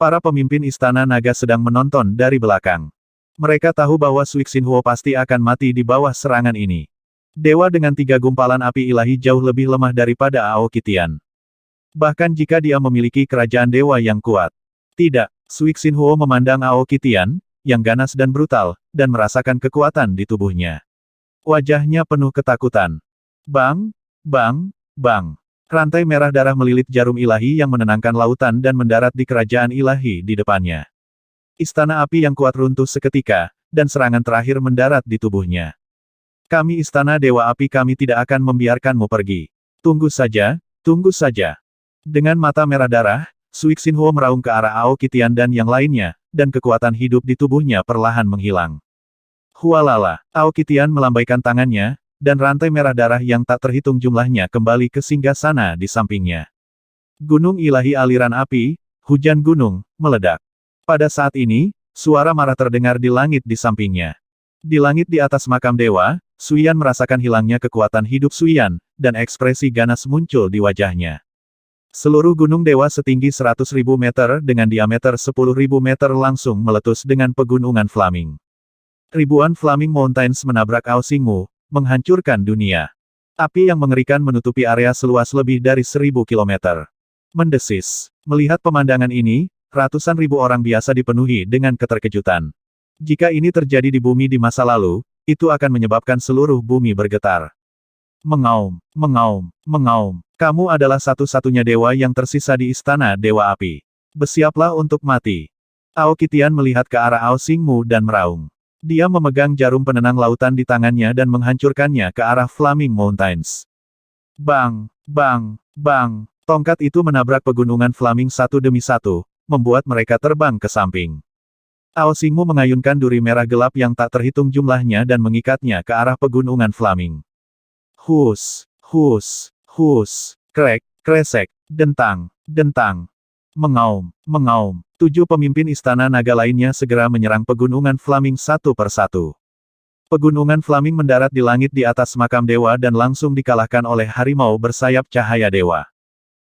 Para pemimpin istana naga sedang menonton dari belakang. Mereka tahu bahwa Suixinhuo pasti akan mati di bawah serangan ini. Dewa dengan 3 gumpalan api ilahi jauh lebih lemah daripada Aokitian. Bahkan jika dia memiliki kerajaan dewa yang kuat. Tidak, Suixinhuo memandang Aokitian, yang ganas dan brutal, dan merasakan kekuatan di tubuhnya. Wajahnya penuh ketakutan. Bang! Bang, bang. Rantai merah darah melilit jarum ilahi yang menenangkan lautan dan mendarat di kerajaan ilahi di depannya. Istana api yang kuat runtuh seketika, dan serangan terakhir mendarat di tubuhnya. Kami istana dewa api, kami tidak akan membiarkanmu pergi. Tunggu saja, tunggu saja. Dengan mata merah darah, Suixinhuo meraung ke arah Aokitian dan yang lainnya, dan kekuatan hidup di tubuhnya perlahan menghilang. Hualala, Aokitian melambaikan tangannya, dan rantai merah darah yang tak terhitung jumlahnya kembali ke singgasana di sampingnya. Gunung ilahi aliran api, hujan gunung, meledak. Pada saat ini, suara marah terdengar di langit di sampingnya. Di langit di atas makam dewa, Suiyan merasakan hilangnya kekuatan hidup Suiyan, dan ekspresi ganas muncul di wajahnya. Seluruh gunung dewa setinggi 100.000 meter dengan diameter 10.000 meter langsung meletus dengan pegunungan Flaming. Ribuan Flaming Mountains menabrak Aosingmu, menghancurkan dunia. Api yang mengerikan menutupi area seluas lebih dari 1.000 kilometer. Mendesis. Melihat pemandangan ini, ratusan ribu orang biasa dipenuhi dengan keterkejutan. Jika ini terjadi di bumi di masa lalu, itu akan menyebabkan seluruh bumi bergetar. Mengaum, mengaum, mengaum. Kamu adalah satu-satunya dewa yang tersisa di istana Dewa Api. Bersiaplah untuk mati. Aokitian melihat ke arah Aosingmu dan meraung. Dia memegang jarum penenang lautan di tangannya dan menghancurkannya ke arah Flaming Mountains. Bang, bang, bang. Tongkat itu menabrak pegunungan Flaming satu demi satu, membuat mereka terbang ke samping. Aosingmu mengayunkan duri merah gelap yang tak terhitung jumlahnya dan mengikatnya ke arah pegunungan Flaming. Hus, hus, hus, krek, kresek, dentang, dentang. Mengaum, mengaum. 7 pemimpin istana naga lainnya segera menyerang pegunungan Flaming satu persatu. Pegunungan Flaming mendarat di langit di atas makam dewa dan langsung dikalahkan oleh harimau bersayap cahaya dewa.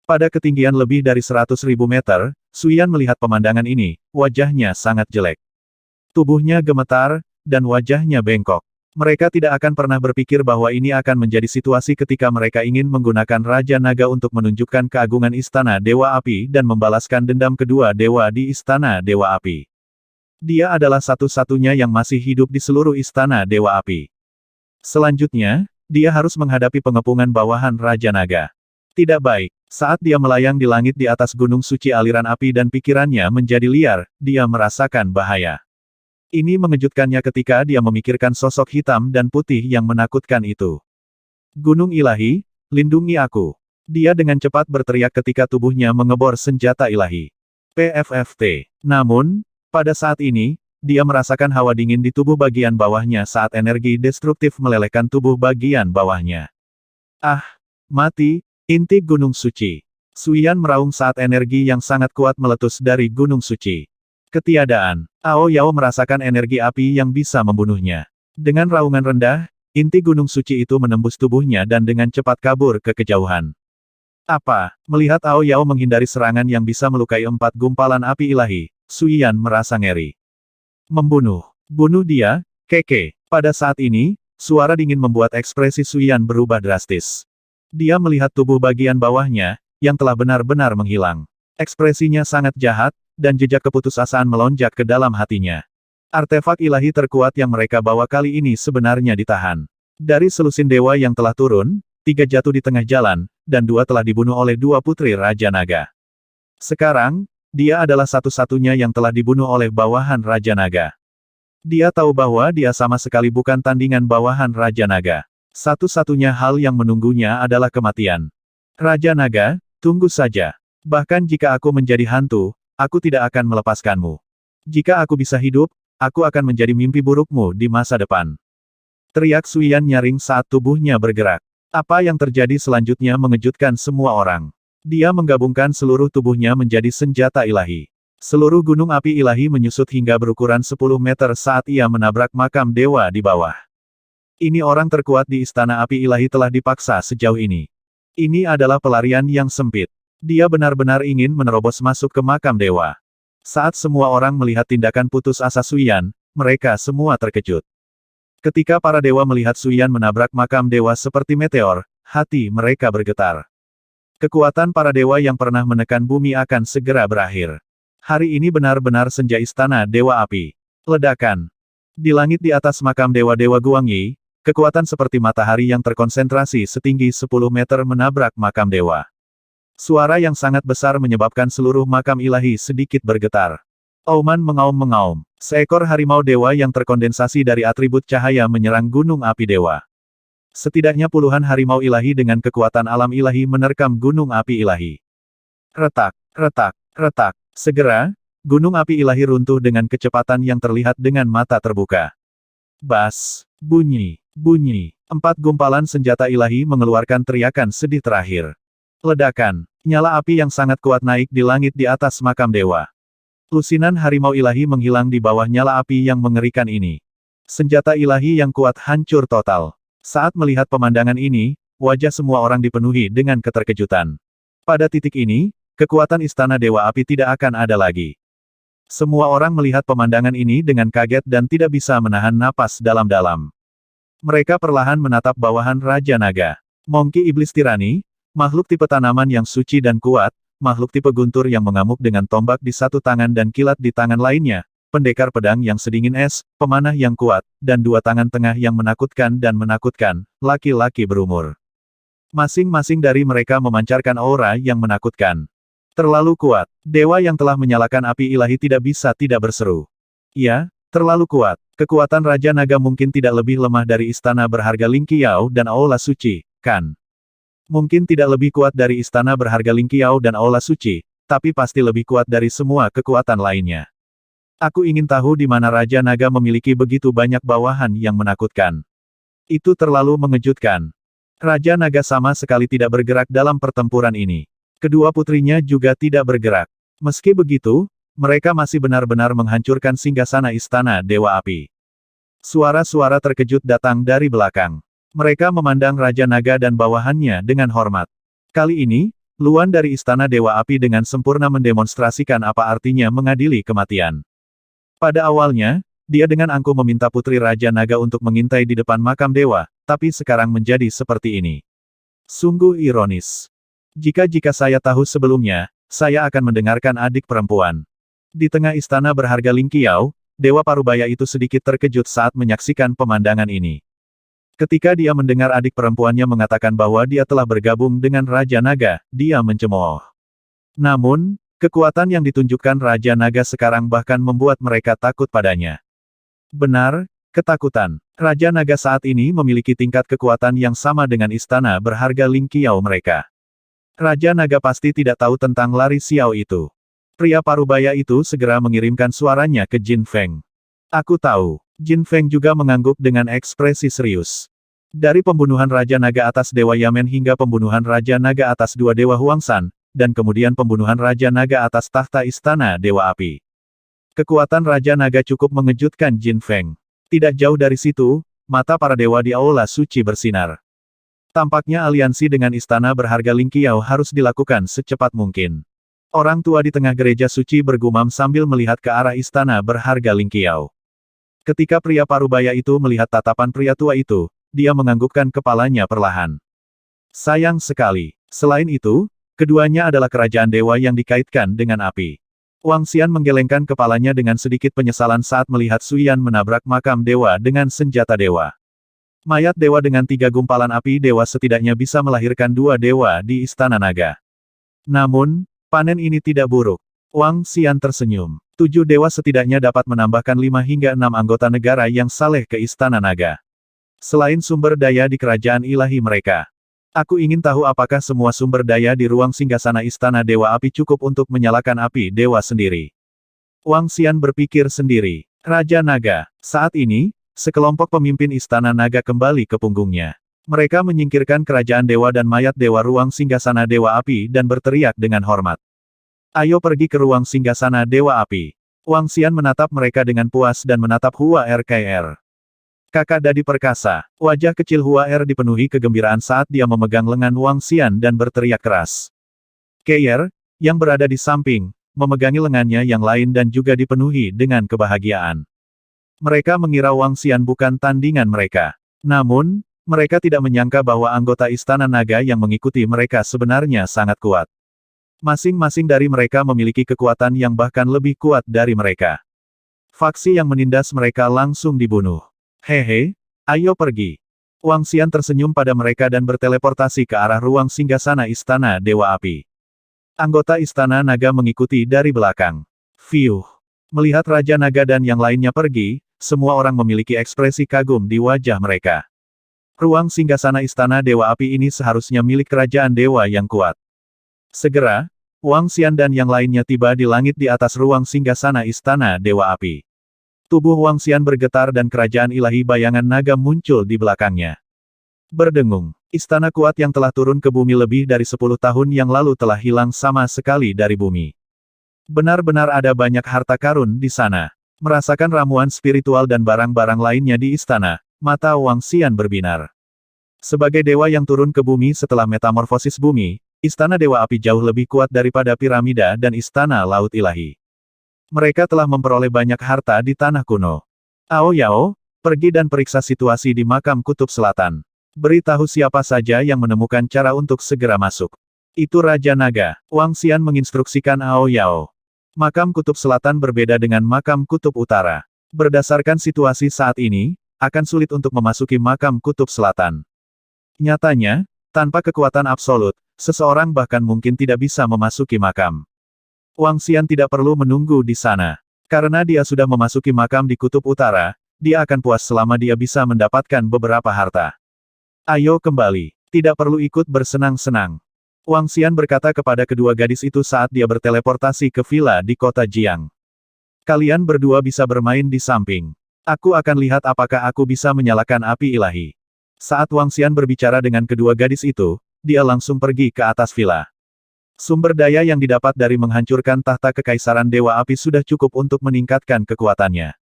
Pada ketinggian lebih dari 100.000 meter, Suiyan melihat pemandangan ini, wajahnya sangat jelek. Tubuhnya gemetar, dan wajahnya bengkok. Mereka tidak akan pernah berpikir bahwa ini akan menjadi situasi ketika mereka ingin menggunakan Raja Naga untuk menunjukkan keagungan Istana Dewa Api dan membalaskan dendam kedua dewa di Istana Dewa Api. Dia adalah satu-satunya yang masih hidup di seluruh Istana Dewa Api. Selanjutnya, dia harus menghadapi pengepungan bawahan Raja Naga. Tidak baik. Saat dia melayang di langit di atas gunung suci aliran api dan pikirannya menjadi liar, dia merasakan bahaya. Ini mengejutkannya ketika dia memikirkan sosok hitam dan putih yang menakutkan itu. Gunung ilahi, lindungi aku. Dia dengan cepat berteriak ketika tubuhnya mengebor senjata ilahi. PFFT. Namun, pada saat ini, dia merasakan hawa dingin di tubuh bagian bawahnya saat energi destruktif melelehkan tubuh bagian bawahnya. Ah! Mati, inti gunung suci. Suiyan meraung saat energi yang sangat kuat meletus dari gunung suci. Ketiadaan. Ao Yao merasakan energi api yang bisa membunuhnya. Dengan raungan rendah, inti gunung suci itu menembus tubuhnya dan dengan cepat kabur ke kejauhan. Apa? Melihat Ao Yao menghindari serangan yang bisa melukai 4 gumpalan api ilahi, Suiyan merasa ngeri. Membunuh. Bunuh dia, keke. Pada saat ini, suara dingin membuat ekspresi Suiyan berubah drastis. Dia melihat tubuh bagian bawahnya, yang telah benar-benar menghilang. Ekspresinya sangat jahat, dan jejak keputusasaan melonjak ke dalam hatinya. Artefak ilahi terkuat yang mereka bawa kali ini sebenarnya ditahan. Dari selusin dewa yang telah turun, 3 jatuh di tengah jalan, dan 2 telah dibunuh oleh 2 putri Raja Naga. Sekarang, dia adalah satu-satunya yang telah dibunuh oleh bawahan Raja Naga. Dia tahu bahwa dia sama sekali bukan tandingan bawahan Raja Naga. Satu-satunya hal yang menunggunya adalah kematian. Raja Naga, tunggu saja. Bahkan jika aku menjadi hantu, aku tidak akan melepaskanmu. Jika aku bisa hidup, aku akan menjadi mimpi burukmu di masa depan. Teriak Suyan nyaring saat tubuhnya bergerak. Apa yang terjadi selanjutnya mengejutkan semua orang. Dia menggabungkan seluruh tubuhnya menjadi senjata ilahi. Seluruh gunung api ilahi menyusut hingga berukuran 10 meter saat ia menabrak makam dewa di bawah. Ini orang terkuat di istana api ilahi telah dipaksa sejauh ini. Ini adalah pelarian yang sempit. Dia benar-benar ingin menerobos masuk ke makam dewa. Saat semua orang melihat tindakan putus asa Suyan, mereka semua terkejut. Ketika para dewa melihat Suyan menabrak makam dewa seperti meteor, hati mereka bergetar. Kekuatan para dewa yang pernah menekan bumi akan segera berakhir. Hari ini benar-benar senja istana Dewa Api. Ledakan. Di langit di atas makam dewa-dewa Guangyi, kekuatan seperti matahari yang terkonsentrasi setinggi 10 meter menabrak makam dewa. Suara yang sangat besar menyebabkan seluruh makam ilahi sedikit bergetar. Auman mengaum-mengaum. Seekor harimau dewa yang terkondensasi dari atribut cahaya menyerang gunung api dewa. Setidaknya puluhan harimau ilahi dengan kekuatan alam ilahi menerkam gunung api ilahi. Retak, retak, retak. Segera, gunung api ilahi runtuh dengan kecepatan yang terlihat dengan mata terbuka. Bas, bunyi, bunyi. 4 gumpalan senjata ilahi mengeluarkan teriakan sedih terakhir. Ledakan. Nyala api yang sangat kuat naik di langit di atas makam dewa. Lusinan harimau ilahi menghilang di bawah nyala api yang mengerikan ini. Senjata ilahi yang kuat hancur total. Saat melihat pemandangan ini, wajah semua orang dipenuhi dengan keterkejutan. Pada titik ini, kekuatan istana Dewa Api tidak akan ada lagi. Semua orang melihat pemandangan ini dengan kaget dan tidak bisa menahan napas dalam-dalam. Mereka perlahan menatap bawahan Raja Naga. Monkey Iblis Tirani, makhluk tipe tanaman yang suci dan kuat, makhluk tipe guntur yang mengamuk dengan tombak di satu tangan dan kilat di tangan lainnya, pendekar pedang yang sedingin es, pemanah yang kuat, dan 2 tangan tengah yang menakutkan dan menakutkan, laki-laki berumur. Masing-masing dari mereka memancarkan aura yang menakutkan. Terlalu kuat. Dewa yang telah menyalakan api ilahi tidak bisa tidak berseru. Ya, terlalu kuat. Kekuatan Raja Naga mungkin tidak lebih lemah dari istana berharga Ling Qiao dan Aula Suci, kan? Mungkin tidak lebih kuat dari istana berharga Ling Qiao dan Aula Suci, tapi pasti lebih kuat dari semua kekuatan lainnya. Aku ingin tahu di mana Raja Naga memiliki begitu banyak bawahan yang menakutkan. Itu terlalu mengejutkan. Raja Naga sama sekali tidak bergerak dalam pertempuran ini. Kedua putrinya juga tidak bergerak. Meski begitu, mereka masih benar-benar menghancurkan singgasana istana Dewa Api. Suara-suara terkejut datang dari belakang. Mereka memandang Raja Naga dan bawahannya dengan hormat. Kali ini, Luan dari Istana Dewa Api dengan sempurna mendemonstrasikan apa artinya mengadili kematian. Pada awalnya, dia dengan angkuh meminta Putri Raja Naga untuk mengintai di depan makam dewa, tapi sekarang menjadi seperti ini. Sungguh ironis. Jika saya tahu sebelumnya, saya akan mendengarkan adik perempuan. Di tengah istana berharga Ling Qiao, Dewa Parubaya itu sedikit terkejut saat menyaksikan pemandangan ini. Ketika dia mendengar adik perempuannya mengatakan bahwa dia telah bergabung dengan Raja Naga, dia mencemooh. Namun, kekuatan yang ditunjukkan Raja Naga sekarang bahkan membuat mereka takut padanya. Benar, ketakutan. Raja Naga saat ini memiliki tingkat kekuatan yang sama dengan istana berharga Ling Qiao mereka. Raja Naga pasti tidak tahu tentang lari Xiao itu. Pria Parubaya itu segera mengirimkan suaranya ke Jin Feng. Aku tahu. Jin Feng juga mengangguk dengan ekspresi serius. Dari pembunuhan Raja Naga atas Dewa Yamen hingga pembunuhan Raja Naga atas 2 Dewa Huangshan, dan kemudian pembunuhan Raja Naga atas tahta Istana Dewa Api. Kekuatan Raja Naga cukup mengejutkan Jin Feng. Tidak jauh dari situ, mata para dewa di Aula Suci bersinar. Tampaknya aliansi dengan Istana berharga Ling Qiao harus dilakukan secepat mungkin. Orang tua di tengah gereja suci bergumam sambil melihat ke arah Istana berharga Ling Qiao. Ketika pria Parubaya itu melihat tatapan pria tua itu, dia menganggukkan kepalanya perlahan. Sayang sekali. Selain itu, Keduanya adalah kerajaan dewa yang dikaitkan dengan api. Wang Xian menggelengkan kepalanya dengan sedikit penyesalan saat melihat Suyan menabrak makam dewa dengan senjata dewa. Mayat dewa dengan 3 gumpalan api dewa setidaknya bisa melahirkan 2 dewa di Istana Naga. Namun, panen ini tidak buruk. Wang Xian tersenyum. 7 dewa setidaknya dapat menambahkan 5 hingga 6 anggota negara yang saleh ke Istana Naga. Selain sumber daya di kerajaan ilahi mereka. Aku ingin tahu apakah semua sumber daya di ruang singgasana Istana Dewa Api cukup untuk menyalakan api dewa sendiri. Wang Xian berpikir sendiri. Raja Naga. Saat ini, sekelompok pemimpin Istana Naga kembali ke punggungnya. Mereka menyingkirkan kerajaan dewa dan mayat dewa ruang singgasana Dewa Api dan berteriak dengan hormat. Ayo pergi ke ruang singgasana Dewa Api. Wang Xian menatap mereka dengan puas dan menatap Hua RKR. Kakak Dadi Perkasa, wajah kecil Hua Er dipenuhi kegembiraan saat dia memegang lengan Wang Xian dan berteriak keras. Keier, yang berada di samping, memegangi lengannya yang lain dan juga dipenuhi dengan kebahagiaan. Mereka mengira Wang Xian bukan tandingan mereka. Namun, mereka tidak menyangka bahwa anggota Istana Naga yang mengikuti mereka sebenarnya sangat kuat. Masing-masing dari mereka memiliki kekuatan yang bahkan lebih kuat dari mereka. Faksi yang menindas mereka langsung dibunuh. Hehe, ayo pergi. Wang Xian tersenyum pada mereka dan berteleportasi ke arah ruang singgasana Istana Dewa Api. Anggota Istana Naga mengikuti dari belakang. Fiuh. Melihat Raja Naga dan yang lainnya pergi, semua orang memiliki ekspresi kagum di wajah mereka. Ruang singgasana Istana Dewa Api ini seharusnya milik kerajaan dewa yang kuat. Segera, Wang Xian dan yang lainnya tiba di langit di atas ruang singgasana Istana Dewa Api. Tubuh Wang Xian bergetar dan kerajaan ilahi bayangan naga muncul di belakangnya. Berdengung, istana kuat yang telah turun ke bumi lebih dari 10 tahun yang lalu telah hilang sama sekali dari bumi. Benar-benar ada banyak harta karun di sana. Merasakan ramuan spiritual dan barang-barang lainnya di istana, mata Wang Xian berbinar. Sebagai dewa yang turun ke bumi setelah metamorfosis bumi, Istana Dewa Api jauh lebih kuat daripada piramida dan Istana Laut Ilahi. Mereka telah memperoleh banyak harta di tanah kuno. Ao Yao, pergi dan periksa situasi di makam Kutub Selatan. Beritahu siapa saja yang menemukan cara untuk segera masuk. Itu Raja Naga. Wang Xian menginstruksikan Ao Yao. Makam Kutub Selatan berbeda dengan makam Kutub Utara. Berdasarkan situasi saat ini, akan sulit untuk memasuki makam Kutub Selatan. Nyatanya, tanpa kekuatan absolut, seseorang bahkan mungkin tidak bisa memasuki makam. Wang Xian tidak perlu menunggu di sana. Karena dia sudah memasuki makam di Kutub Utara, dia akan puas selama dia bisa mendapatkan beberapa harta. Ayo kembali. Tidak perlu ikut bersenang-senang. Wang Xian berkata kepada kedua gadis itu saat dia berteleportasi ke villa di kota Jiang. Kalian berdua bisa bermain di samping. Aku akan lihat apakah aku bisa menyalakan api ilahi. Saat Wang Xian berbicara dengan kedua gadis itu, dia langsung pergi ke atas villa. Sumber daya yang didapat dari menghancurkan tahta kekaisaran Dewa Api sudah cukup untuk meningkatkan kekuatannya.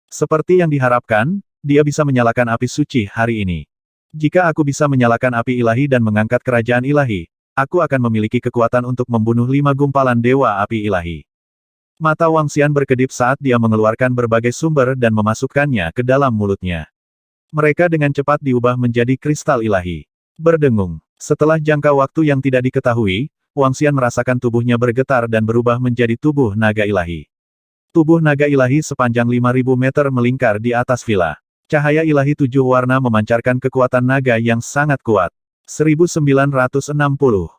Seperti yang diharapkan, dia bisa menyalakan api suci hari ini. Jika aku bisa menyalakan api ilahi dan mengangkat kerajaan ilahi, aku akan memiliki kekuatan untuk membunuh 5 gumpalan Dewa Api ilahi. Mata Wang Xian berkedip saat dia mengeluarkan berbagai sumber dan memasukkannya ke dalam mulutnya. Mereka dengan cepat diubah menjadi kristal ilahi. Berdengung. Setelah jangka waktu yang tidak diketahui, Wang Xian merasakan tubuhnya bergetar dan berubah menjadi tubuh naga ilahi. Tubuh naga ilahi sepanjang 5.000 meter melingkar di atas villa. Cahaya ilahi 7 warna memancarkan kekuatan naga yang sangat kuat. 1960.